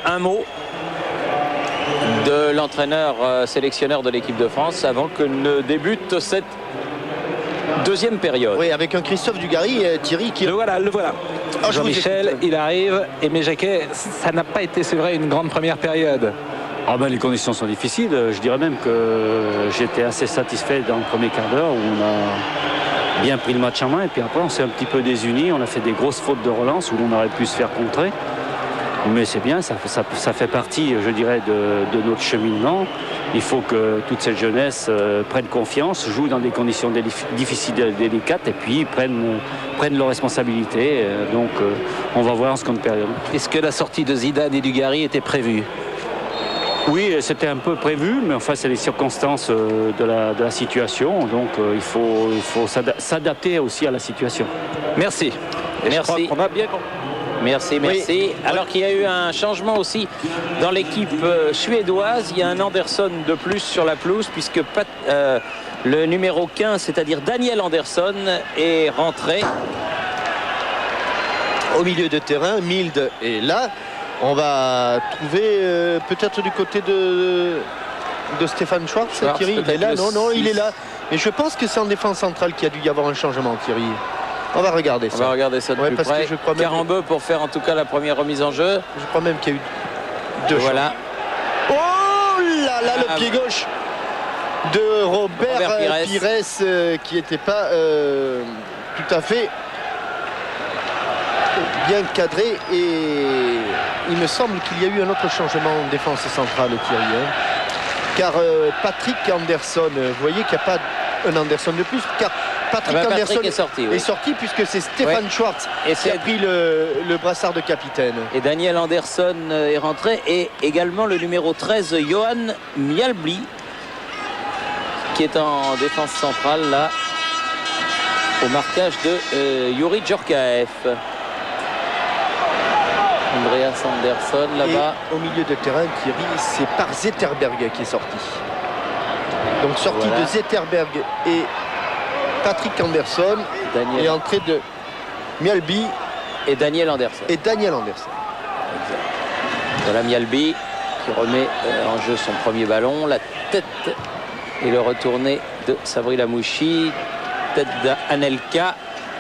un mot de l'entraîneur sélectionneur de l'équipe de France avant que ne débute cette deuxième période. Oui, avec un Christophe Dugarry, Thierry qui... Le voilà. Oh, Jean-Michel, il arrive. Aimé Jacquet, ça n'a pas été, c'est vrai, une grande première période. Ah ben, les conditions sont difficiles. Je dirais même que j'étais assez satisfait dans le premier quart d'heure où on a bien pris le match en main. Et puis après, on s'est un petit peu désunis. On a fait des grosses fautes de relance où on aurait pu se faire contrer. Mais c'est bien, ça fait partie, je dirais, de notre cheminement. Il faut que toute cette jeunesse prenne confiance, joue dans des conditions difficiles et délicates et puis prennent leurs responsabilités. Donc on va voir en seconde période. Est-ce que la sortie de Zidane et Dugarry était prévue ? Oui, c'était un peu prévu, mais enfin c'est les circonstances de la situation. Donc il faut s'adapter aussi à la situation. Merci. Merci. On a bien compris. Merci. Oui. Alors qu'il y a eu un changement aussi dans l'équipe suédoise. Il y a un Anderson de plus sur la pelouse puisque le numéro 15, c'est-à-dire Daniel Anderson, est rentré. Au milieu de terrain, Mild est là. On va trouver peut-être du côté de Stéphane Schwartz. Thierry, il est là. Non, il est là. Et je pense que c'est en défense centrale qu'il y a dû y avoir un changement, Thierry. On va regarder ça. On va regarder ça de plus parce près. que je crois même Karembeu pour faire en tout cas la première remise en jeu. Je crois même qu'il y a eu deux. Voilà. Oh là là, le pied gauche. de Robert Pires. Pires, qui n'était pas tout à fait bien cadré. Et il me semble qu'il y a eu un autre changement en défense centrale, Thierry. Car Patrick Anderson, vous voyez qu'il n'y a pas un Anderson de plus, car Patrick Anderson est sorti, puisque c'est Stéphane Schwartz qui a pris le brassard de capitaine. Et Daniel Anderson est rentré, et également le numéro 13, Johan Mjällby, qui est en défense centrale là, au marquage de Youri Djorkaeff. Andreas Anderson là-bas. Au milieu de terrain, Thierry, c'est par Zetterberg qui est sorti. Donc sortie de Zetterberg et Patrick Anderson, et entrée de Mjällby et Daniel Anderson. Exact. Voilà Mjällby qui remet en jeu son premier ballon, la tête et le retourné de Sabri Lamouchi, tête d'Anelka.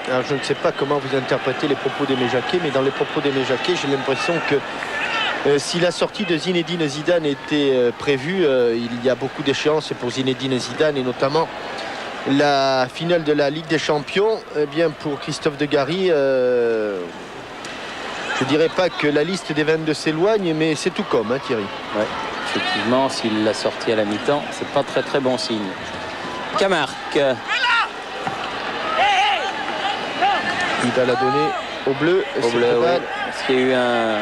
Alors je ne sais pas comment vous interprétez les propos d'Aimé Jacquet, mais dans les propos d'Aimé Jacquet, j'ai l'impression que si la sortie de Zinedine Zidane était prévue, il y a beaucoup d'échéances pour Zinedine Zidane, et notamment la finale de la Ligue des Champions. Eh bien, pour Christophe Degarry, je ne dirais pas que la liste des 22 s'éloigne, mais c'est tout comme, hein, Thierry. Ouais, effectivement, s'il l'a sorti à la mi-temps, c'est pas très très bon signe. Camargue. Il va la donner au bleu. Au bleu, oui. Parce qu'il y a eu un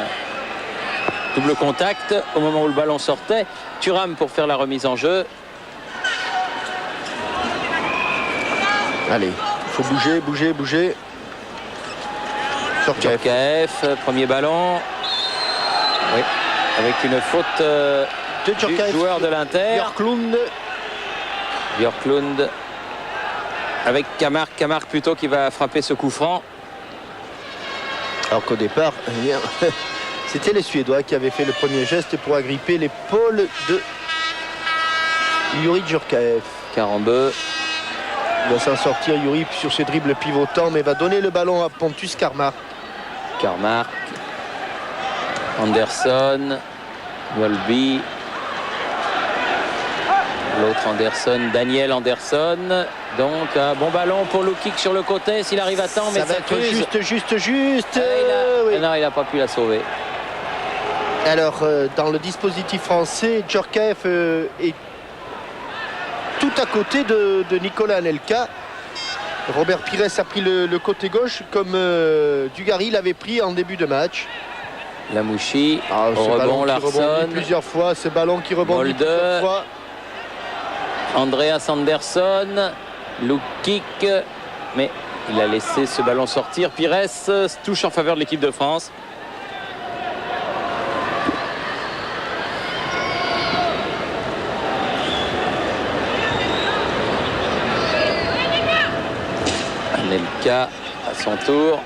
double contact au moment où le ballon sortait. Thuram pour faire la remise en jeu. Allez, il faut bouger. Djorkaeff, premier ballon. Oui. Avec une faute du joueur de l'Inter. Björklund. Avec Camargue plutôt qui va frapper ce coup franc. Alors qu'au départ, c'était les Suédois qui avaient fait le premier geste pour agripper l'épaule de Youri Djorkaeff. Carambeu. Il va s'en sortir, Youri, sur ce dribble pivotant, mais va donner le ballon à Pontus Karmark. Anderson. Mjällby. L'autre Anderson, Daniel Anderson. Donc un bon ballon pour Lukic sur le côté s'il arrive à temps, mais ça fuse. Juste. Oui. Non, il n'a pas pu la sauver. Alors dans le dispositif français, Djorkaeff est tout à côté de Nicolas Anelka. Robert Pires a pris le côté gauche comme Dugarry l'avait pris en début de match. Lamouchi, au rebond, Larsson. Plusieurs fois, ce ballon qui rebondit plusieurs fois. Andreas Anderson, Lukic, mais il a laissé ce ballon sortir. Pires touche en faveur de l'équipe de France. Anelka à son tour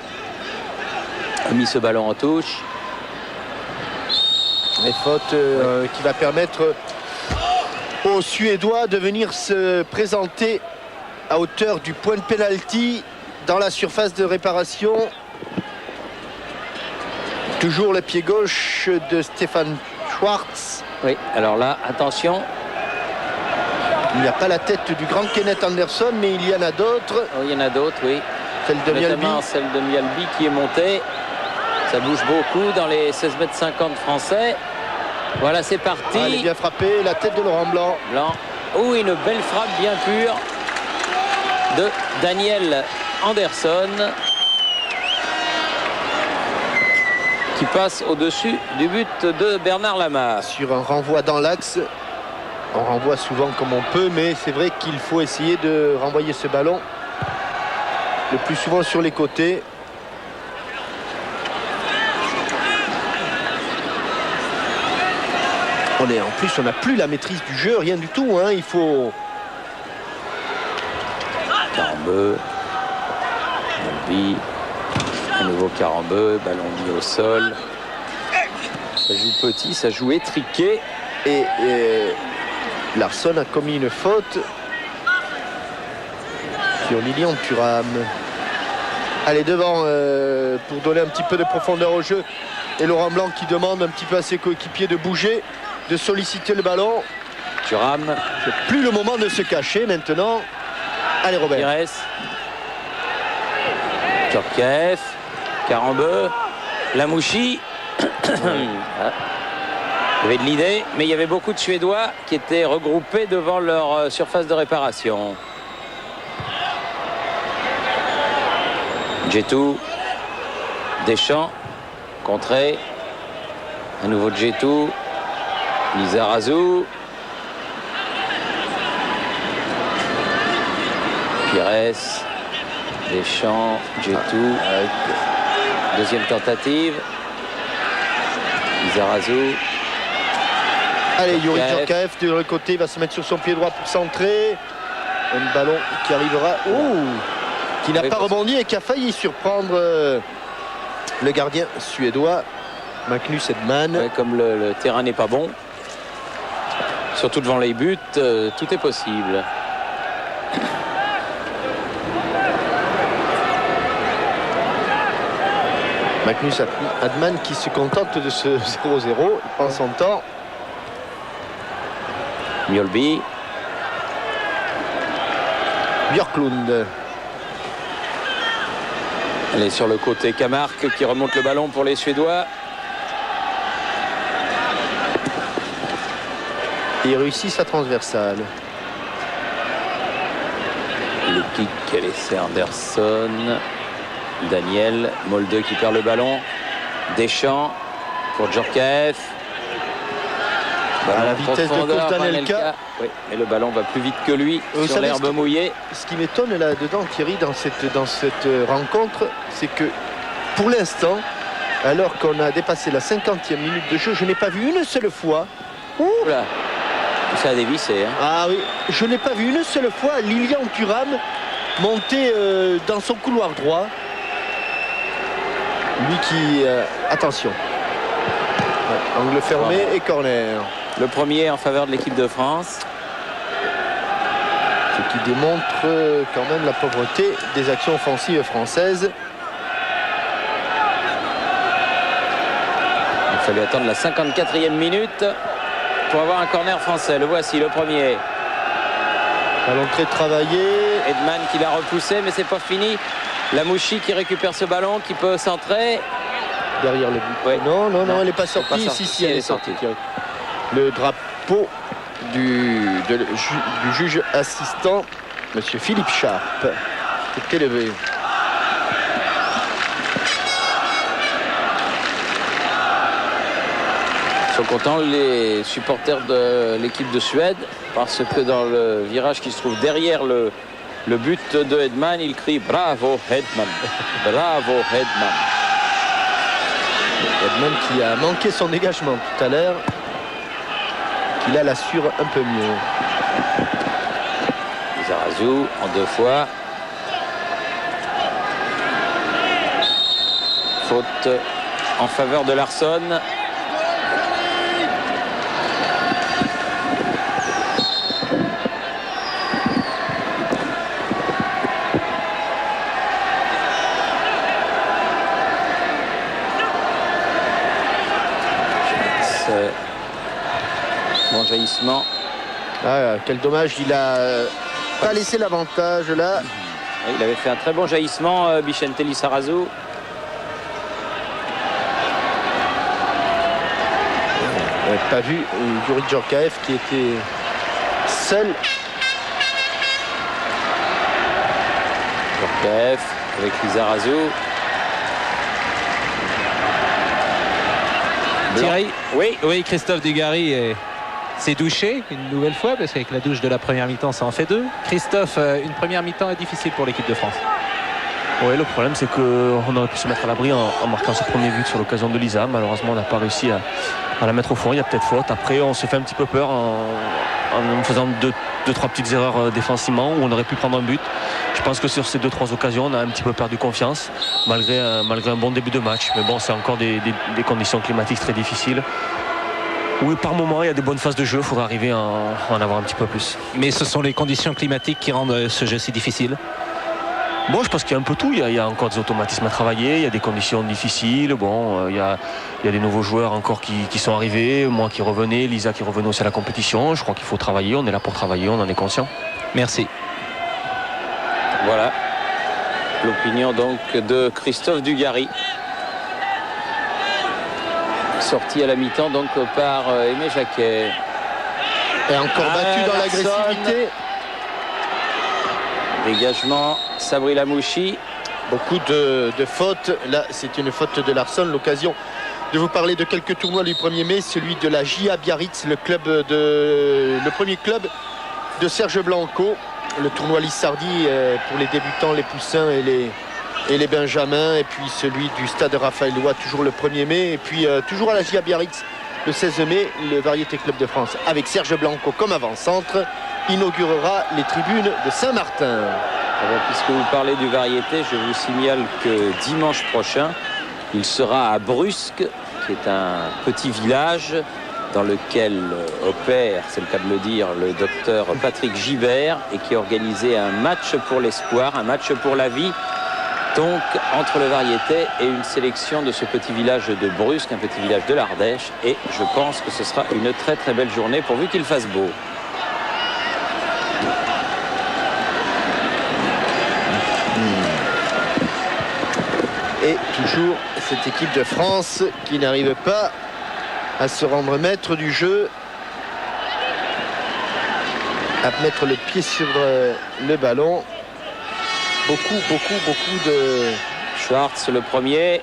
a mis ce ballon en touche. Les fautes qui va permettre aux Suédois de venir se présenter à hauteur du point de pénalty dans la surface de réparation. Toujours le pied gauche de Stéphane Schwartz. Oui, alors là, attention. Il n'y a pas la tête du grand Kenneth Anderson, mais il y en a d'autres. Oh, il y en a d'autres, oui. Celle de Mjällby. Celle de Mjällby qui est montée. Ça bouge beaucoup dans les 16,50 m français. Voilà, c'est parti. Elle est bien frappée, la tête de Laurent Blanc. Oh, une belle frappe bien pure de Daniel Anderson qui passe au-dessus du but de Bernard Lama. Sur un renvoi dans l'axe, on renvoie souvent comme on peut, mais c'est vrai qu'il faut essayer de renvoyer ce ballon le plus souvent sur les côtés. En plus, on n'a plus la maîtrise du jeu, rien du tout. Hein. Il faut... Carambeu. Mjällby. Un nouveau Carambeu. Ballon mis au sol. Ça joue petit, ça joue étriqué. Et Larsson a commis une faute sur Lilian Thuram. Allez, devant pour donner un petit peu de profondeur au jeu. Et Laurent Blanc qui demande un petit peu à ses coéquipiers de bouger, de solliciter le ballon. Thuram. C'est plus le moment de se cacher maintenant. Allez Robert. Pires. Djorkaeff. Karambeu. Lamouchi. Il y avait de l'idée, mais il y avait beaucoup de Suédois qui étaient regroupés devant leur surface de réparation. Djetou. Deschamps. Contré. Un nouveau Djetou. Lizarazu. Pires. Deschamps. Djetou. Deuxième tentative. Lizarazu. Allez, Youri Djorkaeff. Djorkaeff de l'autre côté va se mettre sur son pied droit pour centrer. Un ballon qui arrivera. Qui n'a Oui, pas parce- rebondi et qui a failli surprendre le gardien suédois, Magnus Edman. Ouais, comme le terrain n'est pas bon, surtout devant les buts, tout est possible. Magnus Edman qui se contente de ce 0-0. Il prend son temps. Mjolby. Björklund. Elle est sur le côté. Camargue qui remonte le ballon pour les Suédois. Et il réussit sa transversale. Le kick, elle est Anderson. Daniel. Molde qui perd le ballon. Deschamps pour Djorkaeff. À la vitesse de Kostanelka. Oui, mais le ballon va plus vite que lui Vous sur savez l'herbe ce qui- mouillée. Ce qui m'étonne là-dedans, Thierry, dans cette rencontre, c'est que pour l'instant, alors qu'on a dépassé la 50e minute de jeu, je n'ai pas vu une seule fois. Oula, ça a dévissé. Hein. Ah oui, je n'ai pas vu une seule fois Lilian Thuram monter dans son couloir droit. Lui qui... attention. Ouais, angle fermé et corner. Le premier en faveur de l'équipe de France. Ce qui démontre quand même la pauvreté des actions offensives françaises. Il fallait attendre la 54e minute pour avoir un corner français. Le voici, le premier. Ballon très travaillé. Edman qui l'a repoussé, mais c'est pas fini. Lamouchi qui récupère ce ballon, qui peut centrer. Derrière le but. Ouais. Non, Non, elle n'est pas sortie. pas sortie. Si, elle est sortie. Thierry. Le drapeau du juge assistant, monsieur Philippe Sharp, est élevé. Ils sont contents les supporters de l'équipe de Suède, parce que dans le virage qui se trouve derrière le but de Edman, il crie bravo Edman, bravo Edman. Edman qui a manqué son dégagement tout à l'heure, qui là l'assure un peu mieux. Lizarazu en deux fois. Faute en faveur de Larsson. Bon jaillissement. Ah, quel dommage, il a pas laissé l'avantage là. Il avait fait un très bon jaillissement, Vicente Lizarazu. On n'a pas vu Youri Djorkaeff qui était seul. Djorkaeff avec Lizarazu. Thierry, Oui, Christophe Dugarry s'est douché une nouvelle fois, parce qu'avec la douche de la première mi-temps, ça en fait deux. Christophe, une première mi-temps est difficile pour l'équipe de France. Oui, le problème c'est qu'on aurait pu se mettre à l'abri en marquant ce premier but sur l'occasion de Lisa. Malheureusement, on n'a pas réussi à la mettre au fond. Il y a peut-être faute. Après, on se fait un petit peu peur en faisant deux, trois petites erreurs défensivement où on aurait pu prendre un but. Je pense que sur ces 2-3 occasions, on a un petit peu perdu confiance malgré un bon début de match. Mais bon, c'est encore des conditions climatiques très difficiles. Oui, par moment, il y a des bonnes phases de jeu. Il faudra arriver à en avoir un petit peu plus. Mais ce sont les conditions climatiques qui rendent ce jeu si difficile. Moi, je pense qu'il y a un peu tout. Il y a encore des automatismes à travailler, il y a des conditions difficiles. Bon, il y a des nouveaux joueurs encore qui sont arrivés, moi qui revenais, Lisa qui revenait aussi à la compétition. Je crois qu'il faut travailler, on est là pour travailler, on en est conscient. Merci. Voilà l'opinion donc de Christophe Dugarry. Sorti à la mi-temps donc par Aimé Jacquet. Et encore battu dans l'agressivité. Dégagement, Sabri Lamouchi. Beaucoup de fautes. Là, c'est une faute de Larsson. L'occasion de vous parler de quelques tournois du 1er mai. Celui de la JA Biarritz, le premier club de Serge Blanco. Le tournoi Lissardi pour les débutants, les poussins et les benjamins. Et puis celui du stade Raphaël Lois, toujours le 1er mai. Et puis toujours à la JA Biarritz, le 16 mai, le Variété Club de France, avec Serge Blanco comme avant-centre, inaugurera les tribunes de Saint-Martin. Alors, puisque vous parlez du Variété, je vous signale que dimanche prochain, il sera à Brusque, qui est un petit village dans lequel opère, c'est le cas de le dire, le docteur Patrick Gibert, et qui a organisé un match pour l'espoir, un match pour la vie, donc entre le Variété et une sélection de ce petit village de Brusque, un petit village de l'Ardèche, et je pense que ce sera une très très belle journée pourvu qu'il fasse beau. Et toujours cette équipe de France qui n'arrive pas à se rendre maître du jeu, à mettre le pied sur le ballon. Beaucoup de Schwartz le premier.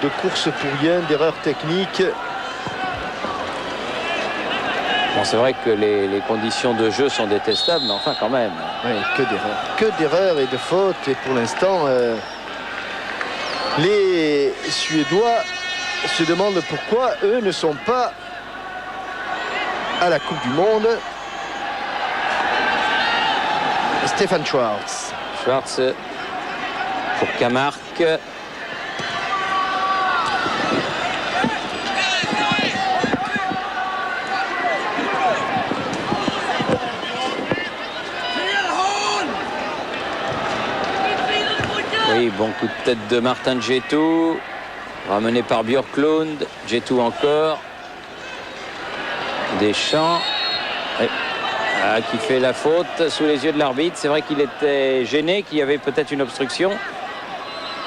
De courses pour rien, d'erreurs techniques. Bon, c'est vrai que les conditions de jeu sont détestables, mais enfin quand même. Oui, que d'erreurs. Que d'erreurs et de fautes. Et pour l'instant, les Suédois se demandent pourquoi eux ne sont pas à la Coupe du Monde. Stéphane Schwartz. Schwartz pour Camargue. Oui, bon coup de tête de Martin Djetou, ramené par Björklund. Djetou encore. Deschamps. Oui. Qui fait la faute sous les yeux de l'arbitre. C'est vrai qu'il était gêné, qu'il y avait peut-être une obstruction.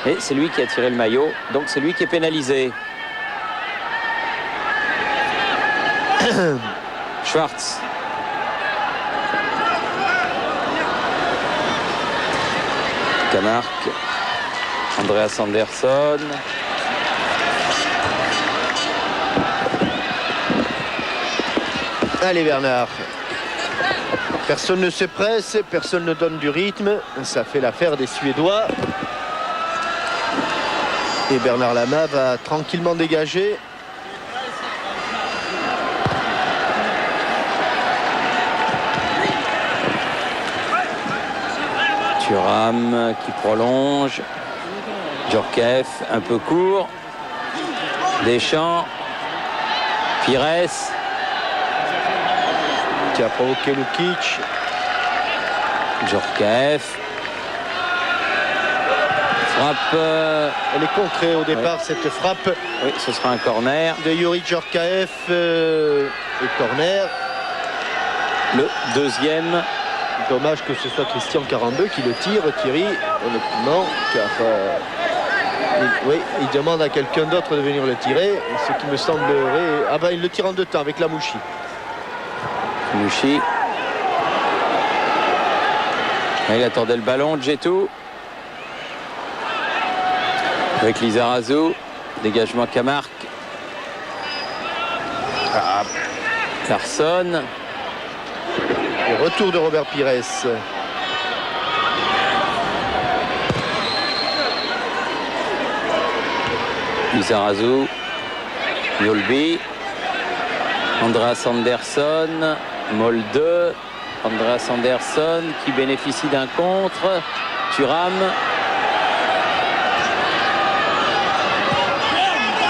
Et c'est lui qui a tiré le maillot. Donc c'est lui qui est pénalisé. Schwartz. Camargue. Andreas Andersson. Allez Bernard. Personne ne se presse, personne ne donne du rythme. Ça fait l'affaire des Suédois. Et Bernard Lama va tranquillement dégager. Thuram qui prolonge. Djorkaeff un peu court. Deschamps. Pires. Qui a provoqué Lukic. Djorkaeff. Frappe. Elle est contrée au départ, cette frappe. Oui, ce sera un corner. De Yuri Djorkaeff. Et corner. Le deuxième. Dommage que ce soit Christian Carambeu qui le tire. Thierry, honnêtement, oui, il demande à quelqu'un d'autre de venir le tirer. Ce qui me semblerait... Ah ben, il le tire en deux temps avec Lamouchi. Mouchi. Il attendait le ballon, Djetou. Avec Lizarazu. Dégagement Camargue. Larsson. Et retour de Robert Pires. Lizarazu. Yolby. Andreas Andersson. Molde. Andreas Andersson qui bénéficie d'un contre. Thuram.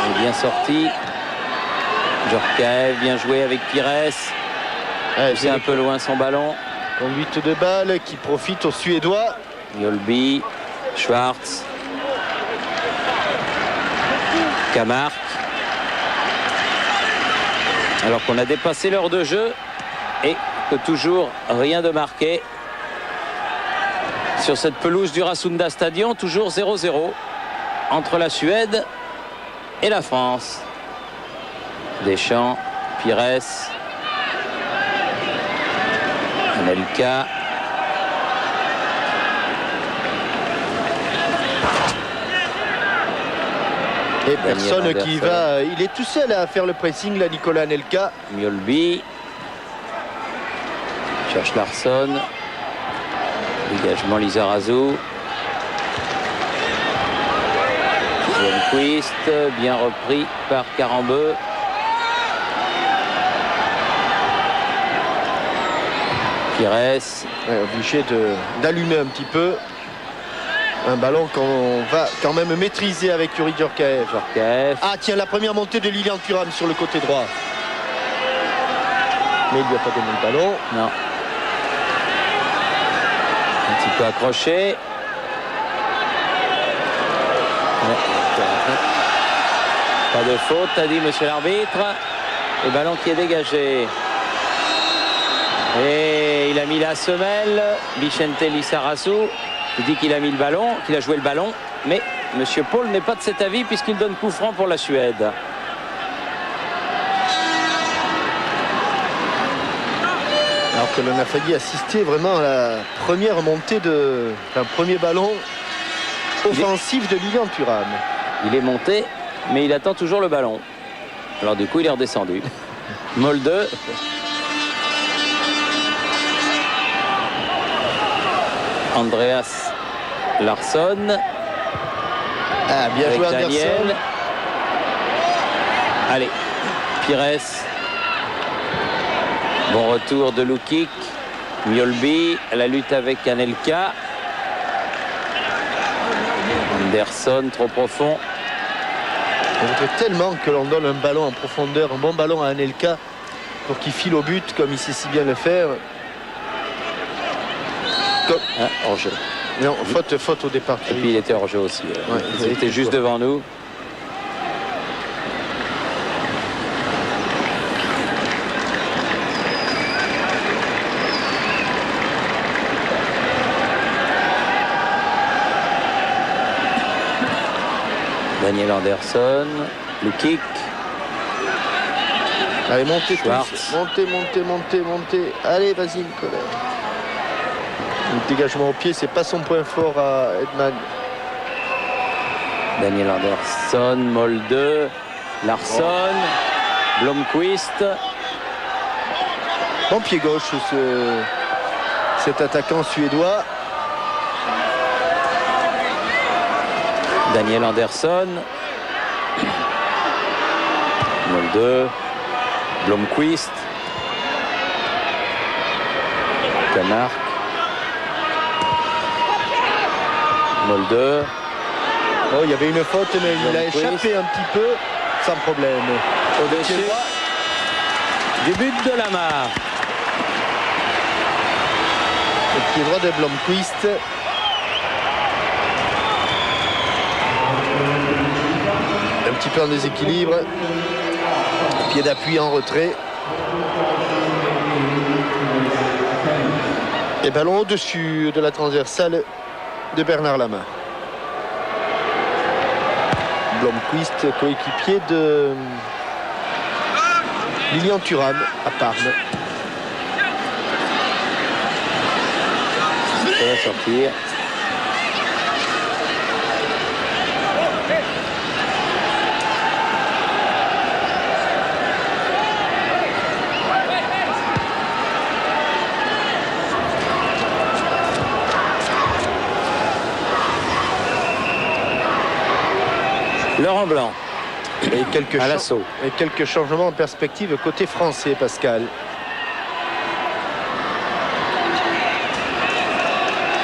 Il est bien sorti. Djorkaeff bien joué avec Pires. C'est un peu loin son ballon. Conduite de balle qui profite aux Suédois. Mjolby, Schwartz, Camargue. Alors qu'on a dépassé l'heure de jeu et que toujours rien de marqué sur cette pelouse du Rasunda Stadion, toujours 0-0 entre la Suède et la France. Deschamps, Pires, Anelka. Et personne qui va. Il est tout seul à faire le pressing, là, Nicolas Anelka. Mjolby. Cherche Larsson. Dégagement Lizarazu. Lundqvist, bien repris par Carambeu. Pires. Ouais, obligé d'allumer un petit peu. Un ballon qu'on va quand même maîtriser avec Yuri Djorkaeff. Ah tiens, la première montée de Lilian Thuram sur le côté droit. Mais il lui a pas donné le ballon. Non. Un petit peu accroché. Pas de faute, a dit monsieur l'arbitre. Le ballon qui est dégagé. Et il a mis la semelle. Vicente Lizarazu. Il dit qu'il a mis le ballon, qu'il a joué le ballon. Mais monsieur Paul n'est pas de cet avis puisqu'il donne coup franc pour la Suède. Alors que l'on a failli assister vraiment à la première montée d'un premier ballon offensif de Lilian Thuram. Il est monté, mais il attend toujours le ballon. Alors du coup, il est redescendu. Molde. Andreas Larsson. Ah, bien Avec joué Anderson. Daniel. Allez, Pires. Bon retour de Lukic. Mjolby, la lutte avec Anelka. Anderson, trop profond. On voudrait tellement que l'on donne un ballon en profondeur, un bon ballon à Anelka pour qu'il file au but comme il sait si bien le faire. Hors-jeu. Non, faute au départ. Et puis il était hors-jeu aussi. Ouais, il était juste devant nous. Daniel Anderson, Lukic. Allez, montez Schwartz. tous. Montez. Allez, vas-y, Nicolas. Le dégagement au pied, c'est pas son point fort à Edman. Daniel Anderson, Molde, Larsson, Blomqvist. Bon pied gauche, cet attaquant suédois. Daniel Anderson, Molde, Blomqvist, Camargue, Molde. Oh, il y avait une faute, mais il a échappé un petit peu, sans problème. Au-dessus du but de Lamar. Le pied droit de Blomqvist. Un petit peu en déséquilibre. Pied d'appui en retrait. Et ballon au-dessus de la transversale de Bernard Lama. Blomqvist, coéquipier de Lilian Thuram à Parme. Ça va sortir. Laurent Blanc Et à l'assaut. Et quelques changements en perspective côté français, Pascal.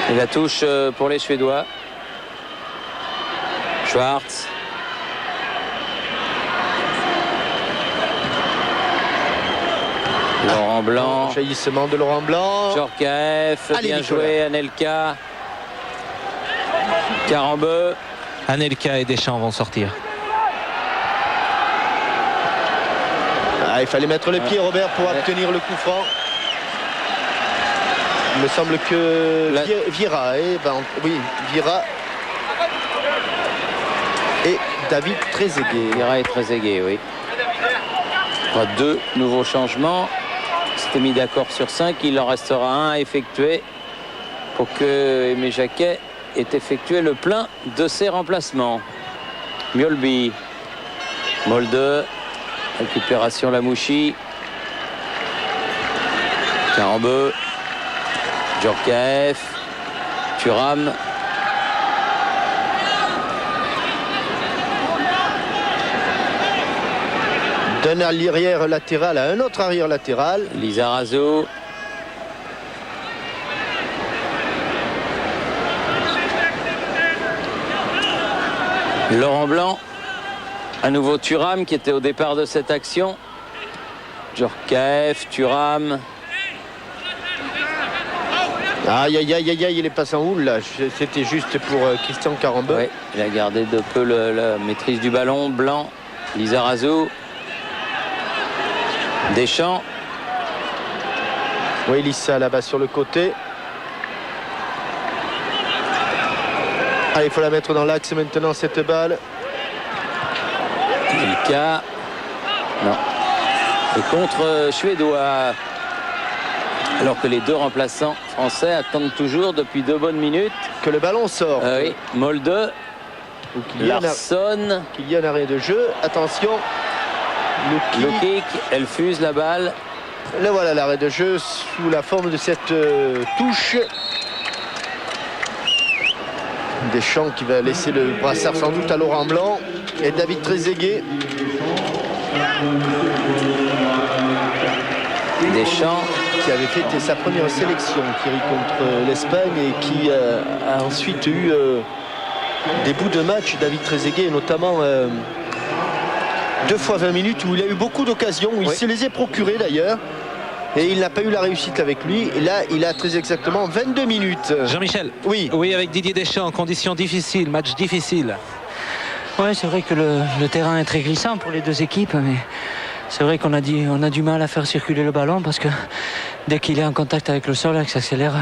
Et la touche pour les Suédois. Schwartz. Laurent Blanc. Jaillissement de Laurent Blanc. Djorkaeff. Allez, Bien Nicolas. joué, Anelka. Carambeu. Anelka et Deschamps vont sortir. Il fallait mettre le pied, Robert, pour obtenir le coup franc. Il me semble que Vieira, Vieira et David Trezeguet. Vieira et Trezeguet, oui. Deux nouveaux changements. C'était mis d'accord sur 5. Il en restera un à effectuer pour que Aimé Jacquet ait effectué le plein de ses remplacements. Mjolby, Molde, récupération Lamouchi, Carambeu, Djorkaeff, Thuram. D'un arrière latéral à un autre arrière latéral. Lizarazu. Laurent Blanc. À nouveau Thuram qui était au départ de cette action. Djorkaeff, Thuram. Aïe, aïe, aïe, aïe, il est passé en houle là. C'était juste pour Christian Carambeu. Oui, il a gardé de peu la maîtrise du ballon. Blanc, Lizarazu. Deschamps. Oui, Lissa là-bas sur le côté. Allez, il faut la mettre dans l'axe maintenant, cette balle. Ilka. Non. Et contre suédois. Alors que les deux remplaçants français attendent toujours depuis 2 bonnes minutes. Que le ballon sort. Oui, Molde. Larsson. Qu'il y a un arrêt de jeu. Attention. Le kick. Elle fuse la balle. Là voilà l'arrêt de jeu sous la forme de cette touche. Deschamps qui va laisser le brassard sans doute à Laurent Blanc et David Trezeguet. Deschamps qui avait fait sa première sélection, Thierry, contre l'Espagne et qui a ensuite eu des bouts de match. David Trezeguet, notamment 2 fois 20 minutes où il a eu beaucoup d'occasions, où il se les a procurées d'ailleurs. Et il n'a pas eu la réussite avec lui. Et là, il a très exactement 22 minutes. Jean-Michel. Oui. Oui, avec Didier Deschamps, conditions difficiles, match difficile. Oui, c'est vrai que le terrain est très glissant pour les deux équipes, mais c'est vrai qu'on a du mal à faire circuler le ballon parce que dès qu'il est en contact avec le sol, il s'accélère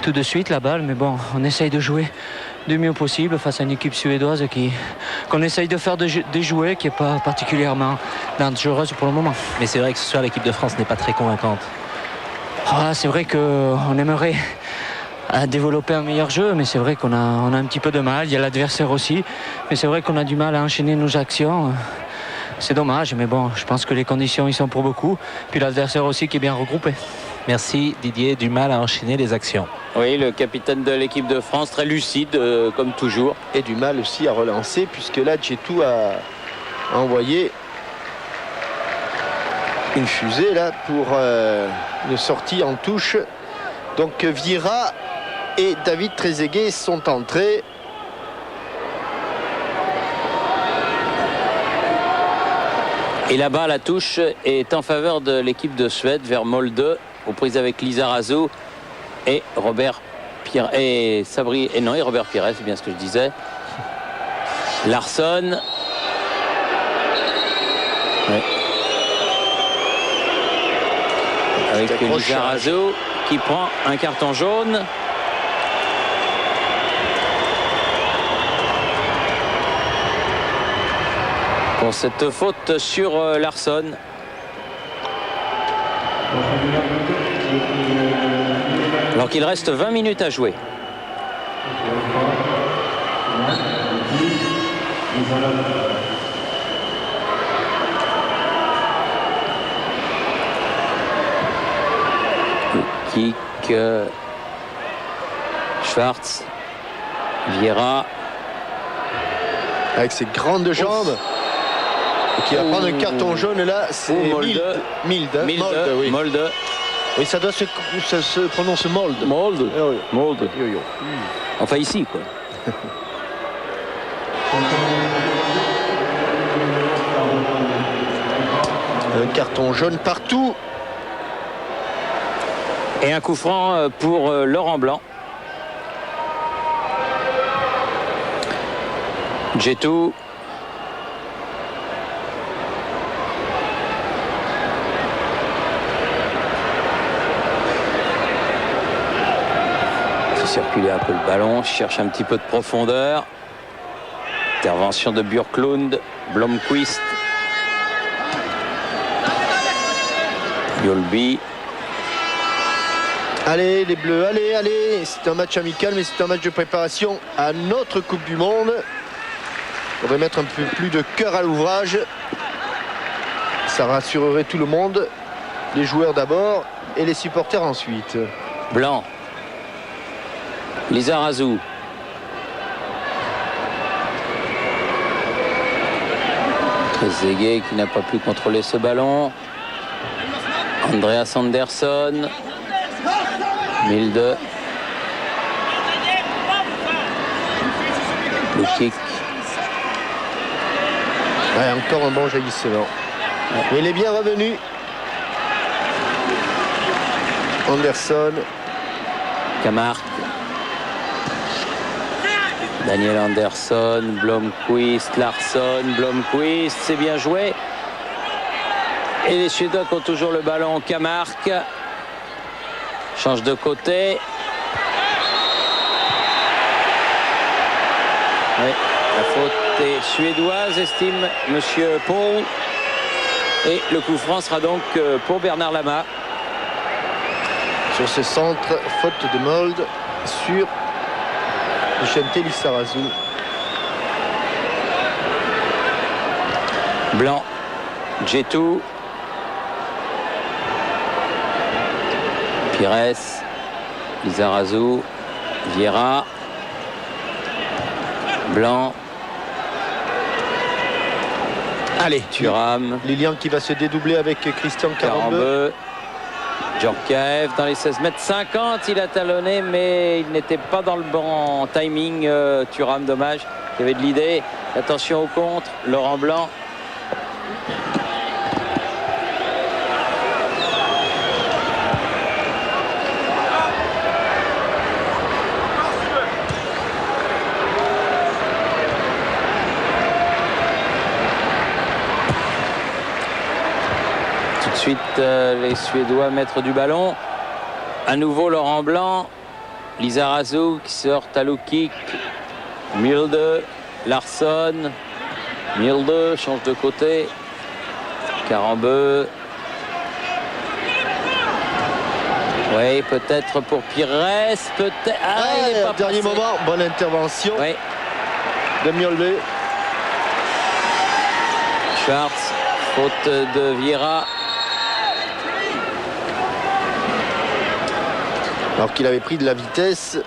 tout de suite la balle. Mais bon, on essaye de jouer du mieux possible face à une équipe suédoise qu'on essaye de faire déjouer, qui n'est pas particulièrement dangereuse pour le moment. Mais c'est vrai que ce soir, l'équipe de France n'est pas très convaincante. C'est vrai qu'on aimerait développer un meilleur jeu, mais c'est vrai qu'on a un petit peu de mal. Il y a l'adversaire aussi, mais c'est vrai qu'on a du mal à enchaîner nos actions. C'est dommage, mais bon, je pense que les conditions y sont pour beaucoup. Puis l'adversaire aussi qui est bien regroupé. Merci Didier, du mal à enchaîner les actions. Oui, le capitaine de l'équipe de France, très lucide comme toujours. Et du mal aussi à relancer puisque là, Djetou a envoyé une fusée là pour une sortie en touche. Donc Vieira et David Trezeguet sont entrés. Et là-bas, la touche est en faveur de l'équipe de Suède vers Molde, aux prises avec Lizarazu et Robert Pires et Sabri et non et Robert Pires, c'est bien ce que je disais. Larsson. Ouais. Avec Lizarazu qui prend un carton jaune. Pour cette faute sur Larsson. Alors qu'il reste 20 minutes à jouer. Kick. Schwartz. Vieira. Avec ses grandes jambes. Et qui va prendre un carton jaune là, c'est Milde. Molde. Oui, ça se prononce Molde. Molde. Oui. Molde. Yo-yo. Enfin ici quoi. Un carton jaune partout. Et un coup franc pour Laurent Blanc. Djetou. Il faut circuler un peu le ballon, cherche un petit peu de profondeur. Intervention de Björklund, Blomqvist, Mjolby. Allez les Bleus, allez, allez. C'est un match amical, mais c'est un match de préparation à notre Coupe du Monde. Il faudrait mettre un peu plus de cœur à l'ouvrage. Ça rassurerait tout le monde. Les joueurs d'abord et les supporters ensuite. Blanc. Lizarazu. Trezeguet qui n'a pas pu contrôler ce ballon. Andreas Andersson. Milde. Le kick. Ouais, encore un bon jaillissement. Mais il est bien revenu. Andersson. Camargue. Daniel Andersson, Blomqvist, Larsson, Blomqvist, c'est bien joué. Et les Suédois qui ont toujours le ballon. Camargue change de côté. Oui, la faute est suédoise, estime Monsieur Paul. Et le coup franc sera donc pour Bernard Lama. Sur ce centre, faute de Mold sur Vicente Lizarazu. Blanc, Djetou, Pires, Lizarazu, Vieira, Blanc. Allez, Thuram, Lilian qui va se dédoubler avec Christian Karambeu. Karambeu, Djorkaeff dans les 16 mètres 50, il a talonné mais il n'était pas dans le bon timing. Thuram, dommage, il y avait de l'idée. Attention au contre, Laurent Blanc. Ensuite, les Suédois maîtres du ballon. À nouveau Laurent Blanc. Lizarazu qui sort à low kick. Milde, Larsson. Milde change de côté. Karambeu. Oui, peut-être pour Pires. Peut-être. Ah, il est pas dernier passé. moment, bonne intervention Oui. de Mjolby. Schwartz, faute de Vieira. Alors qu'il avait pris de la vitesse,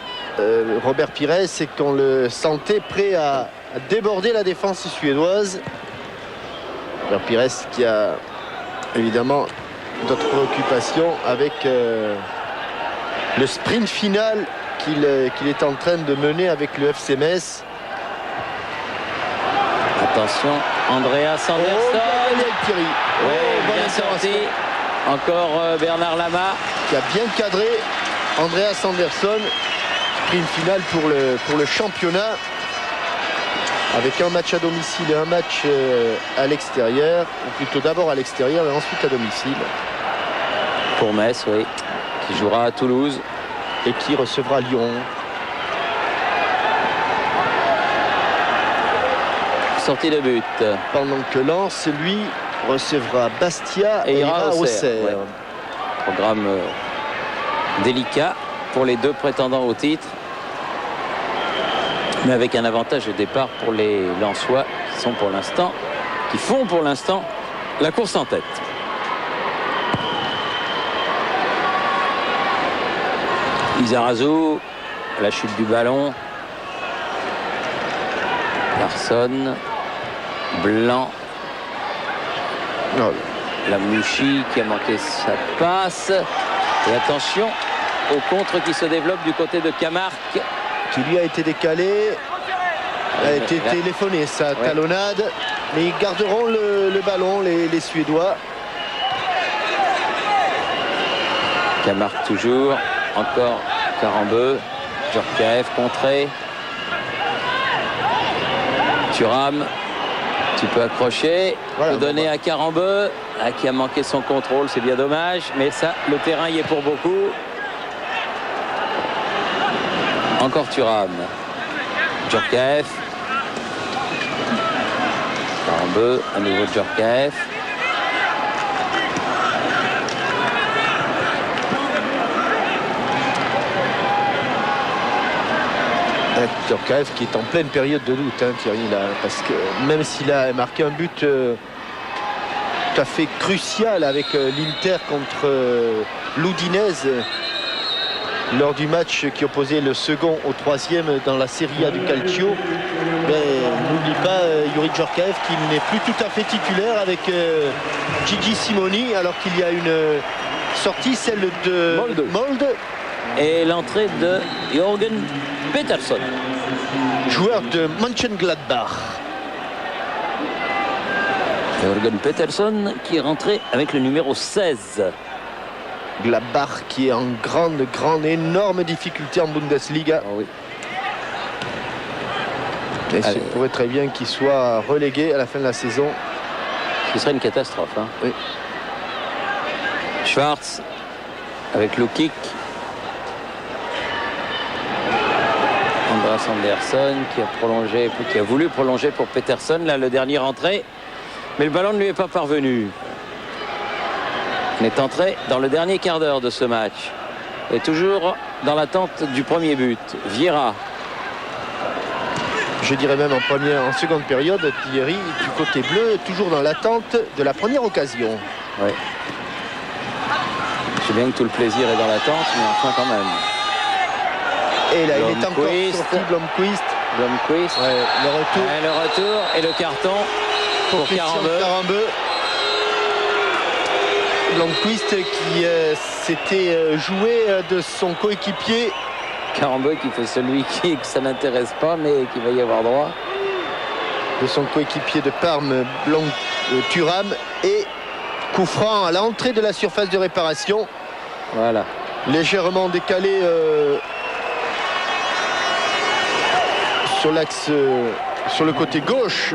Robert Pires, c'est qu'on le sentait prêt à déborder la défense suédoise. Robert Pires qui a évidemment d'autres préoccupations avec le sprint final qu'il est en train de mener avec le FC Metz. Attention, Andreas Andersson. Daniel Thierry. Oui, bonne bien intervention. sorti. Encore Bernard Lama. Qui a bien cadré Andreas Andersson. Sprint final pour le championnat. Avec un match à domicile et un match à l'extérieur. Ou plutôt d'abord à l'extérieur et ensuite à domicile. Pour Metz, oui. Qui jouera à Toulouse. Et qui recevra Lyon. Sortie de but. Pendant que Lens, lui, recevra Bastia et ira au Auxerre. Ouais. Programme délicat pour les deux prétendants au titre. Mais avec un avantage de départ pour les Lensois qui font pour l'instant la course en tête. Lizarazu, la chute du ballon. Larsson, Blanc. Non. La Mouchi qui a manqué sa passe. Et attention au contre qui se développe du côté de Camargue. Qui lui a été décalé. A été téléphoné sa talonnade. Mais ils garderont le ballon, les Suédois. Camargue toujours. Encore Karambeu. Djorkaeff contré. Thuram, tu peux accrocher, Voilà, le donner bon, à Karambeu, qui a manqué son contrôle, c'est bien dommage, mais ça, le terrain y est pour beaucoup. Encore Thuram, Djorkaeff, Karambeu, à nouveau Djorkaeff. Djorkaeff qui est en pleine période de doute, hein, Thierry, là, parce que même s'il a marqué un but tout à fait crucial avec l'Inter contre l'Udinese lors du match qui opposait le second au troisième dans la Serie A du Calcio, n'oublie pas Youri Djorkaeff qui n'est plus tout à fait titulaire avec Gigi Simoni, alors qu'il y a une sortie, celle de Molde. Et l'entrée de Jürgen Peterson, Joueur de Mönchengladbach. Jürgen Peterson qui est rentré avec le numéro 16. Gladbach qui est en grande, énorme difficulté en Bundesliga. Oh oui. Et Allez. il pourrait très bien qu'il soit relégué à la fin de la saison. Ce serait une catastrophe. Hein. Oui. Schwarz avec le kick. Andreas Andersson qui a voulu prolonger pour Peterson. Là, le dernier rentré. Mais le ballon ne lui est pas parvenu. On est entré dans le dernier quart d'heure de ce match. Et toujours dans l'attente du premier but. Vieira. Je dirais même en seconde période, Thierry, du côté bleu, toujours dans l'attente de la première occasion. Oui. Je sais bien que tout le plaisir est dans l'attente, mais enfin quand même. Et là, il est encore Blomqvist. sorti, Blomqvist. Blomqvist. Ouais, le retour Ouais, le retour et le carton pour Christian Karambeu. Karambeu. Blomqvist qui s'était joué de son coéquipier. Karambeu qui fait celui que ça n'intéresse pas, mais qui va y avoir droit. De son coéquipier de Parme, Thuram. Et coup franc à l'entrée de la surface de réparation. Voilà. Légèrement décalé sur l'axe, sur le côté gauche.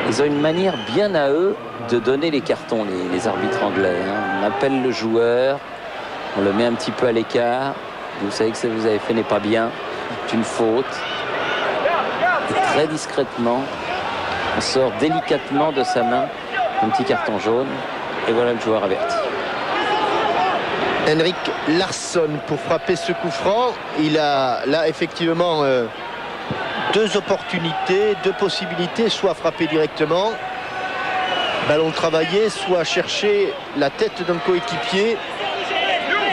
Ils ont une manière bien à eux de donner les cartons, les arbitres anglais. Hein. On appelle le joueur, on le met un petit peu à l'écart. Vous savez que ce que vous avez fait n'est pas bien, c'est une faute. Et très discrètement, on sort délicatement de sa main un petit carton jaune. Et voilà le joueur averti. Henrik Larsson pour frapper ce coup franc. Il a là effectivement deux opportunités, deux possibilités, soit frapper directement, ballon travaillé, soit chercher la tête d'un coéquipier.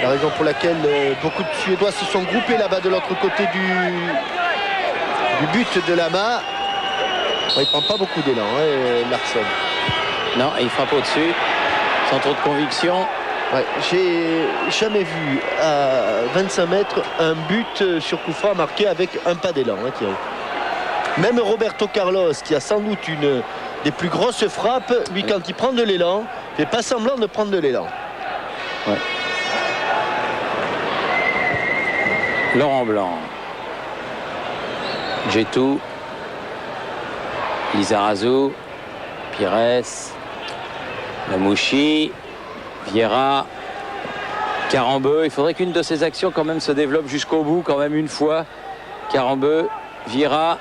La raison pour laquelle beaucoup de Suédois se sont groupés là-bas de l'autre côté du but de Lama. Bon, il prend pas beaucoup d'élan, hein, Larsson. Non, et il frappe au-dessus, sans trop de conviction. Ouais, j'ai jamais vu à 25 mètres un but sur coup franc marqué avec un pas d'élan, hein, Thierry. Même Roberto Carlos, qui a sans doute une des plus grosses frappes, lui, quand il prend de l'élan, il fait pas semblant de prendre de l'élan. Ouais. Laurent Blanc, Djetou, Lizarazu, Pires, Lamouchi, Vieira, Karambeu. Il faudrait qu'une de ces actions quand même se développe jusqu'au bout, quand même une fois. Karambeu, Vieira.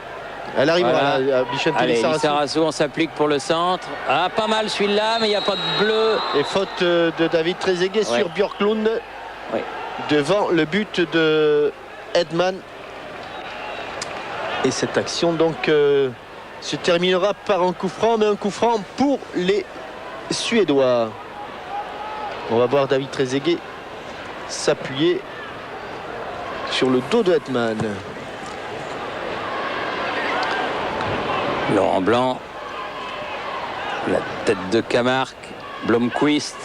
Elle arrivera Voilà. là, à Bichente Allez, Lizarazu. Lizarazu, on s'applique pour le centre. Ah, pas mal celui-là, mais il n'y a pas de bleu. Et faute de David Trezeguet Ouais. sur Björklund, Ouais. devant le but de Edman. Et cette action donc se terminera par un coup franc, mais un coup franc pour les Suédois. On va voir David Trezeguet s'appuyer sur le dos de Edman. Laurent Blanc, la tête de Camargue, Blomqvist,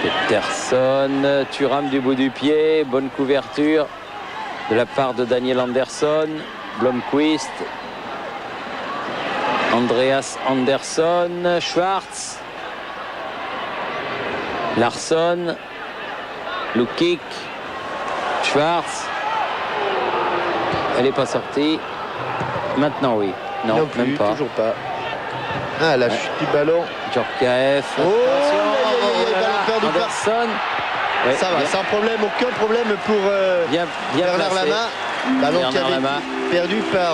Peterson, Thuram du bout du pied, bonne couverture de la part de Daniel Andersson, Blomqvist, Andreas Andersson, Schwarz, Larsson, Lukic, Schwarz, elle n'est pas sortie. Maintenant, oui. Non, plus, même pas. toujours pas. Ah, la chute du ballon. Djorkaeff. Oh, Attention, ballon perdu par... Anderson. Ouais, Ça va, bien, sans problème, aucun problème pour bien Bernard placé. Lama. Ballon qui Bernard avait Lama. été perdu par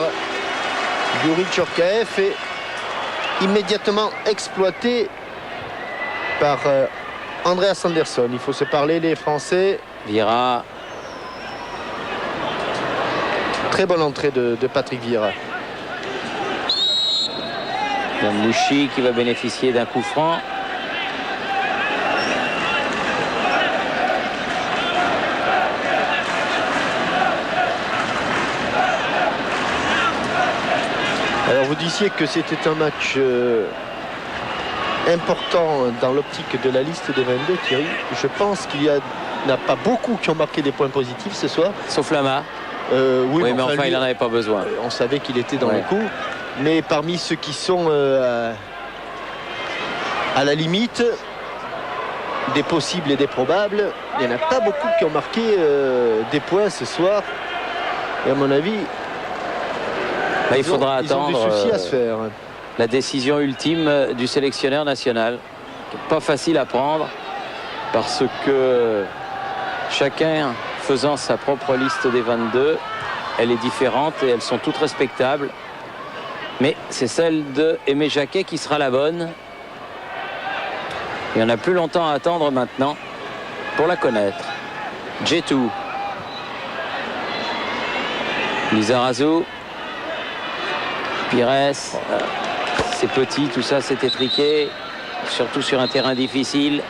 Youri Djorkaeff et immédiatement exploité par Andreas Anderson. Il faut se parler, les Français. Vieira. Très bonne entrée de Patrick Vieira. Mouchi qui va bénéficier d'un coup franc. Alors vous disiez que c'était un match important dans l'optique de la liste des 22, Thierry. Je pense qu'il n'y a pas beaucoup qui ont marqué des points positifs ce soir. Sauf Lama. Oui, mais enfin, lui, il n'en avait pas besoin. On savait qu'il était dans Ouais. le coup. Mais parmi ceux qui sont à la limite des possibles et des probables, il n'y en a pas beaucoup qui ont marqué des points ce soir. Et à mon avis, Il faudra ils ont attendre des soucis à se faire. la décision ultime du sélectionneur national. Qui n'est pas facile à prendre parce que chacun faisant sa propre liste des 22, elle est différente et elles sont toutes respectables. Mais c'est celle de Aimé Jacquet qui sera la bonne. Il n'y en a plus longtemps à attendre maintenant pour la connaître. Djetou. Lizarazu. Pires. C'est petit, tout ça c'est étriqué. Surtout sur un terrain difficile.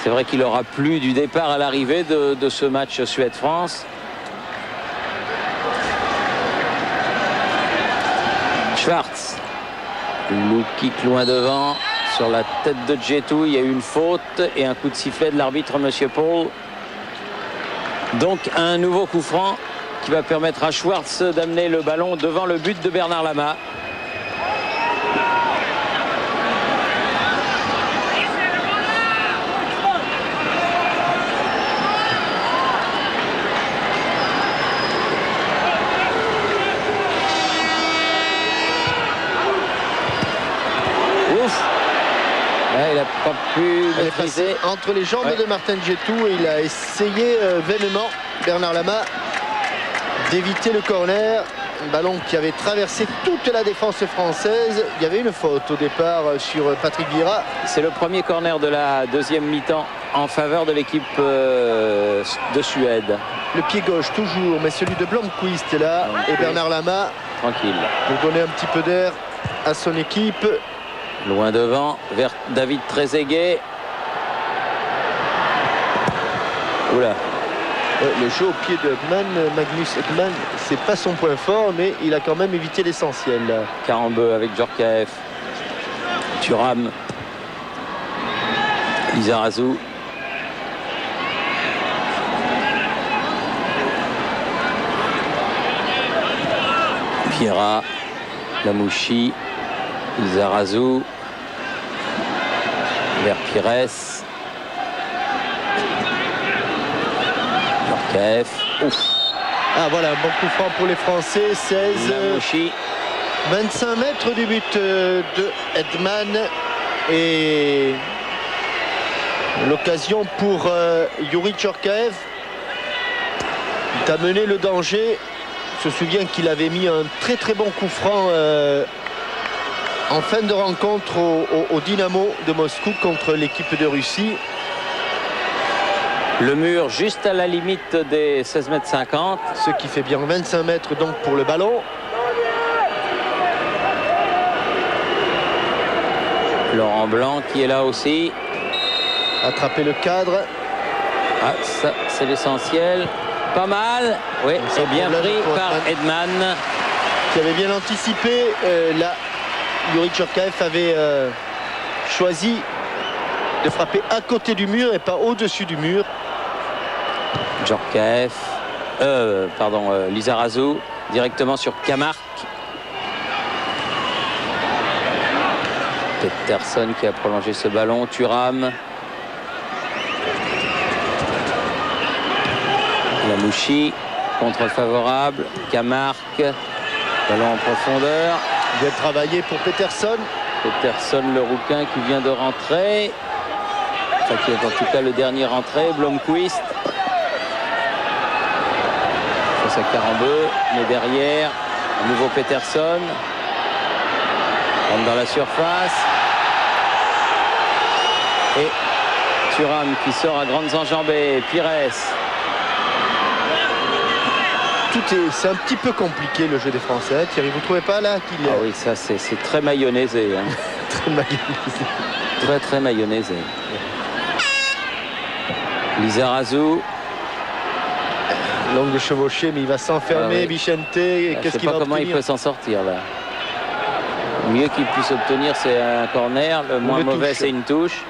C'est vrai qu'il aura plu du départ à l'arrivée de ce match Suède-France. Schwartz. Low kick loin devant. Sur la tête de Djetou, il y a eu une faute et un coup de sifflet de l'arbitre Monsieur Paul. Donc un nouveau coup franc qui va permettre à Schwartz d'amener le ballon devant le but de Bernard Lama. Ouf! Ouais, il n'a pas pu Elle est passée maîtriser. entre les jambes Ouais. de Martin Djetou et il a essayé vainement, Bernard Lama, d'éviter le corner. Un ballon qui avait traversé toute la défense française. Il y avait une faute au départ sur Patrick Vieira. C'est le premier corner de la deuxième mi-temps en faveur de l'équipe de Suède. Le pied gauche toujours, mais celui de Blomqvist est là. Et Bernard Lama, Tranquille. pour donner un petit peu d'air à son équipe. Loin devant, vers David Trezeguet. Oula. Le jeu au pied de Ekman, Magnus Ekman, c'est pas son point fort, mais il a quand même évité l'essentiel. Carambeu avec Djorkaeff. Thuram. Lizarazu. Vieira. Lamouchi. Lizarazu. Vers Pires. Djorkaeff. Ouf. Ah voilà, un bon coup franc pour les Français, 16, Lamouchi. 25 mètres du but de Edman et l'occasion pour Youri Djorkaeff d'amener le danger. Je me souviens qu'il avait mis un très très bon coup franc en fin de rencontre au Dynamo de Moscou contre l'équipe de Russie. Le mur juste à la limite des 16,50 m. Ce qui fait bien 25 mètres donc pour le ballon. Laurent Blanc qui est là aussi. Attraper le cadre. Ah, ça, c'est l'essentiel. Pas mal. Oui, c'est bien problème pris pour par Edman. Qui avait bien anticipé. Là, Youri Djorkaeff avait choisi de frapper à côté du mur et pas au-dessus du mur. Djorkaeff. Lizarazu. Directement sur Camargue. Peterson qui a prolongé ce ballon. Thuram. Lamouchi. Contre favorable. Camargue. Ballon en profondeur. Bien travaillé pour Peterson. Peterson, le rouquin qui vient de rentrer. Enfin, qui est en tout cas le dernier rentré. Blomqvist. Face à Carambeu. Mais derrière, à nouveau Peterson. Rentre dans la surface. Et Thuram qui sort à grandes enjambées. Pires. C'est un petit peu compliqué le jeu des Français. Thierry, vous trouvez pas là qu'il Ah oui, ça c'est très mayonnaisé. Hein. très mayonnaisé. Très mayonnaisé. Lizarazu. Longue chevauchée, mais il va s'enfermer. Bichente, qu'est-ce qu'il va comment obtenir? il peut s'en sortir là. Le mieux qu'il puisse obtenir, c'est un corner. Le moins mauvais, c'est une touche.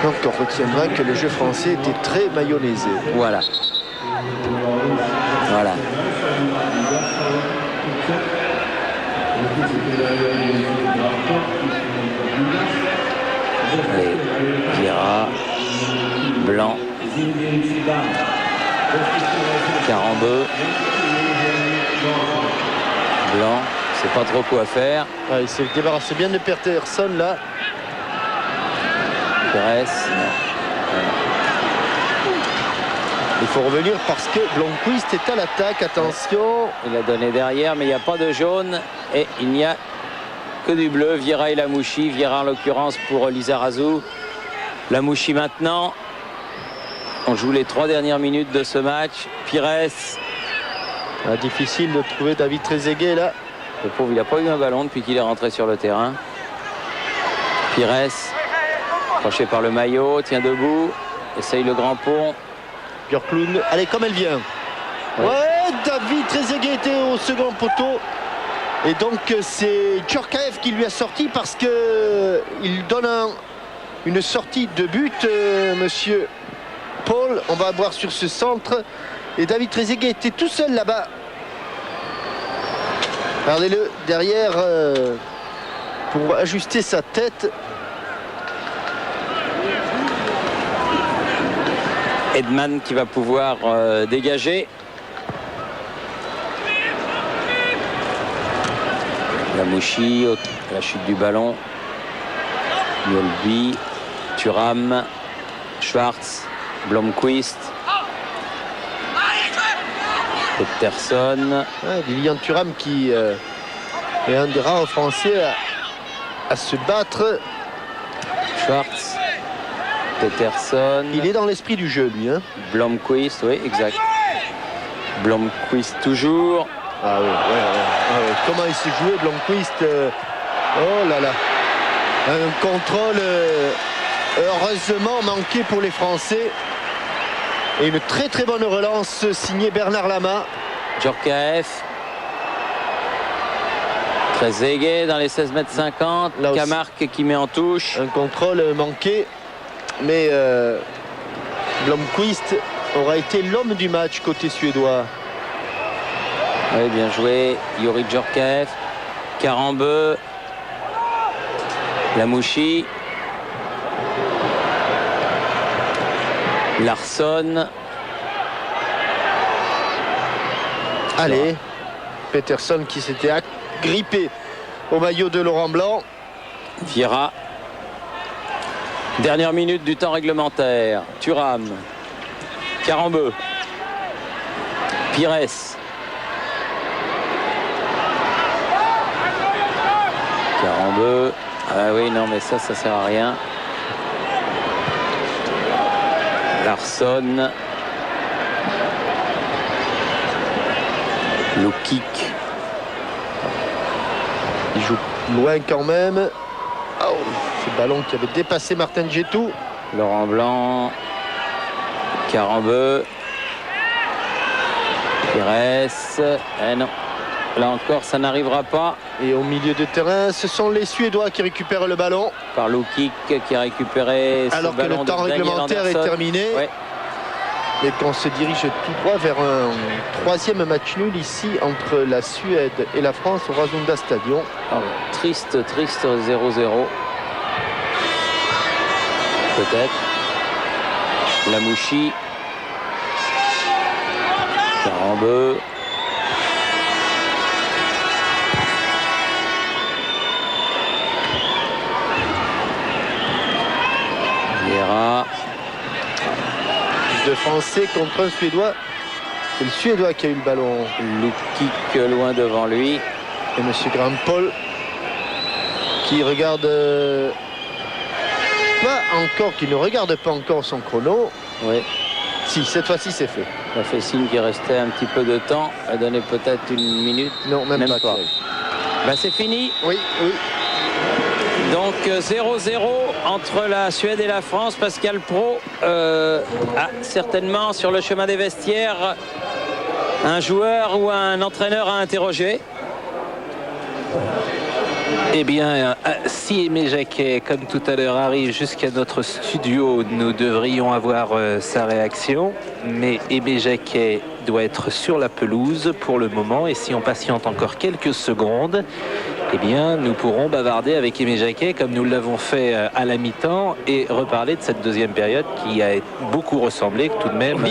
Donc on retiendra que le jeu français était très mayonnaisé. Voilà. Voilà. Allez, Vieira, Blanc, Carambeu, Blanc, c'est pas trop quoi faire. Ah, il s'est débarrassé bien de Peterson là. Pires, Il faut revenir parce que Blomqvist est à l'attaque. Attention. il a donné derrière, mais il n'y a pas de jaune et il n'y a que du bleu. Vieira et Lamouchi. Vieira en l'occurrence pour Lizarazu. Lamouchi maintenant. On joue les 3 dernières minutes de ce match. Pires. Difficile de trouver David Trezeguet là. Le pauvre, il n'a pas eu un ballon depuis qu'il est rentré sur le terrain. Pires. Accroché par le maillot. Tient debout. Essaye le grand pont. Björklund. Allez, comme elle vient. Ouais, David Trezeguet était au second poteau. Et donc c'est Djorkaeff qui lui a sorti parce que il donne une sortie de but, monsieur Paul. On va voir sur ce centre. Et David Trezeguet était tout seul là-bas. Regardez-le derrière pour ajuster sa tête. Edman qui va pouvoir dégager. Lamouchi, la chute du ballon. Mjolby, Thuram, Schwartz, Blomqvist, Peterson. Lilian Thuram qui est un des rares Français à se battre. Schwartz, Peterson. Il est dans l'esprit du jeu, lui. Hein. Blomqvist, oui, exact. Blomqvist toujours. Ah oui, ouais. Comment il s'est joué, Blomqvist. Oh là là. Un contrôle heureusement manqué pour les Français. Et une très bonne relance signée Bernard Lama. Djorkaeff. Trezeguet dans les 16,50 m. Camargue qui met en touche. Un contrôle manqué. Mais Blomqvist aura été l'homme du match côté suédois. Oui, bien joué. Yuri Djorkaeff. Carambeu. Lamouchi. Larsson. Allez, Peterson qui s'était agrippé au maillot de Laurent Blanc. Vieira. Dernière minute du temps réglementaire. Thuram. Carambeu. Pires. Carambeu. Ah oui, non, mais ça sert à rien. Larsson. Lukic. Il joue loin quand même. Oh, ce ballon qui avait dépassé Martin Djetou. Laurent Blanc. Carambeu. Pires. Eh non. Là encore, ça n'arrivera pas. Et au milieu de terrain, ce sont les Suédois qui récupèrent le ballon. Par Lukic qui a récupéré alors que le temps réglementaire est terminé. Ouais. Et qu'on se dirige tout droit vers un 3e match nul ici entre la Suède et la France au Råsunda Stadion. Oh, triste 0-0. Peut-être. Lamouchi. Carambeu. Vieira. De Français contre un Suédois. C'est le Suédois qui a eu le ballon. Lukic loin devant lui. Et monsieur Graham Paul qui regarde pas encore, qui ne regarde pas encore son chrono. Oui. Si, cette fois-ci c'est fait. Ça fait signe qu'il restait un petit peu de temps. A donné peut-être une minute. Non, même pas. Ben, c'est fini. Oui, oui. Donc 0-0 entre la Suède et la France. Pascal Praud a certainement sur le chemin des vestiaires un joueur ou un entraîneur à interroger. Eh bien, si Aimé Jacquet, comme tout à l'heure, arrive jusqu'à notre studio, nous devrions avoir sa réaction. Mais Aimé Jacquet doit être sur la pelouse pour le moment. Et si on patiente encore quelques secondes, eh bien, nous pourrons bavarder avec Aimé Jacquet comme nous l'avons fait à la mi-temps et reparler de cette deuxième période qui a beaucoup ressemblé tout de même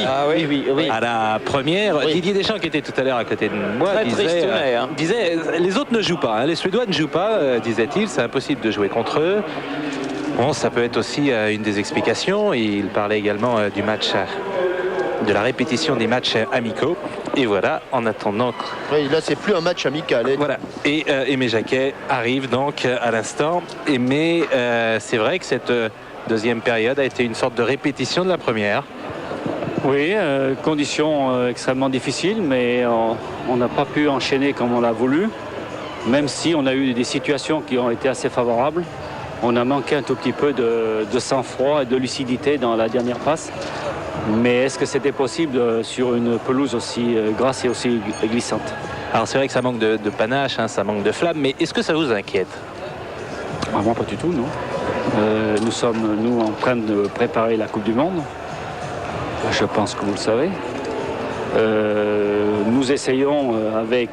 à la première. Oui. Didier Deschamps, qui était tout à l'heure à côté de moi, Très tristounet, hein. disait les autres ne jouent pas, hein, les Suédois ne jouent pas, disait-il, c'est impossible de jouer contre eux. Bon, ça peut être aussi une des explications. Il parlait également du match, de la répétition des matchs amicaux. Et voilà, en attendant. Oui, là c'est plus un match amical. Voilà. Et Aimé Jacquet arrive donc à l'instant. Mais c'est vrai que cette deuxième période a été une sorte de répétition de la première. Oui, conditions extrêmement difficiles, mais on n'a pas pu enchaîner comme on l'a voulu. Même si on a eu des situations qui ont été assez favorables, on a manqué un tout petit peu de sang-froid et de lucidité dans la dernière passe. Mais est-ce que c'était possible sur une pelouse aussi grasse et aussi glissante? Alors c'est vrai que ça manque de panache, hein, ça manque de flamme, mais est-ce que ça vous inquiète? Moi, pas du tout, non. Nous sommes, nous, en train de préparer la Coupe du Monde. Je pense que vous le savez. Nous essayons, avec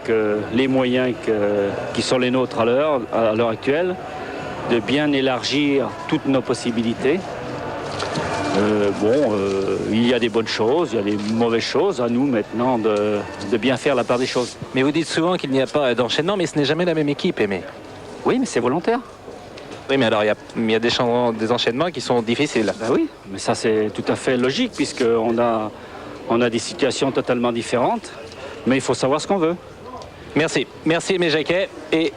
les moyens qui sont les nôtres à l'heure actuelle, de bien élargir toutes nos possibilités. Il y a des bonnes choses, il y a des mauvaises choses. À nous maintenant de bien faire la part des choses. Mais vous dites souvent qu'il n'y a pas d'enchaînement, mais ce n'est jamais la même équipe, Aimé. Oui, mais c'est volontaire. Oui, mais alors il y a des enchaînements qui sont difficiles. Ben oui, mais ça c'est tout à fait logique puisqu'on a des situations totalement différentes. Mais il faut savoir ce qu'on veut. Merci Aimé Jacquet. Et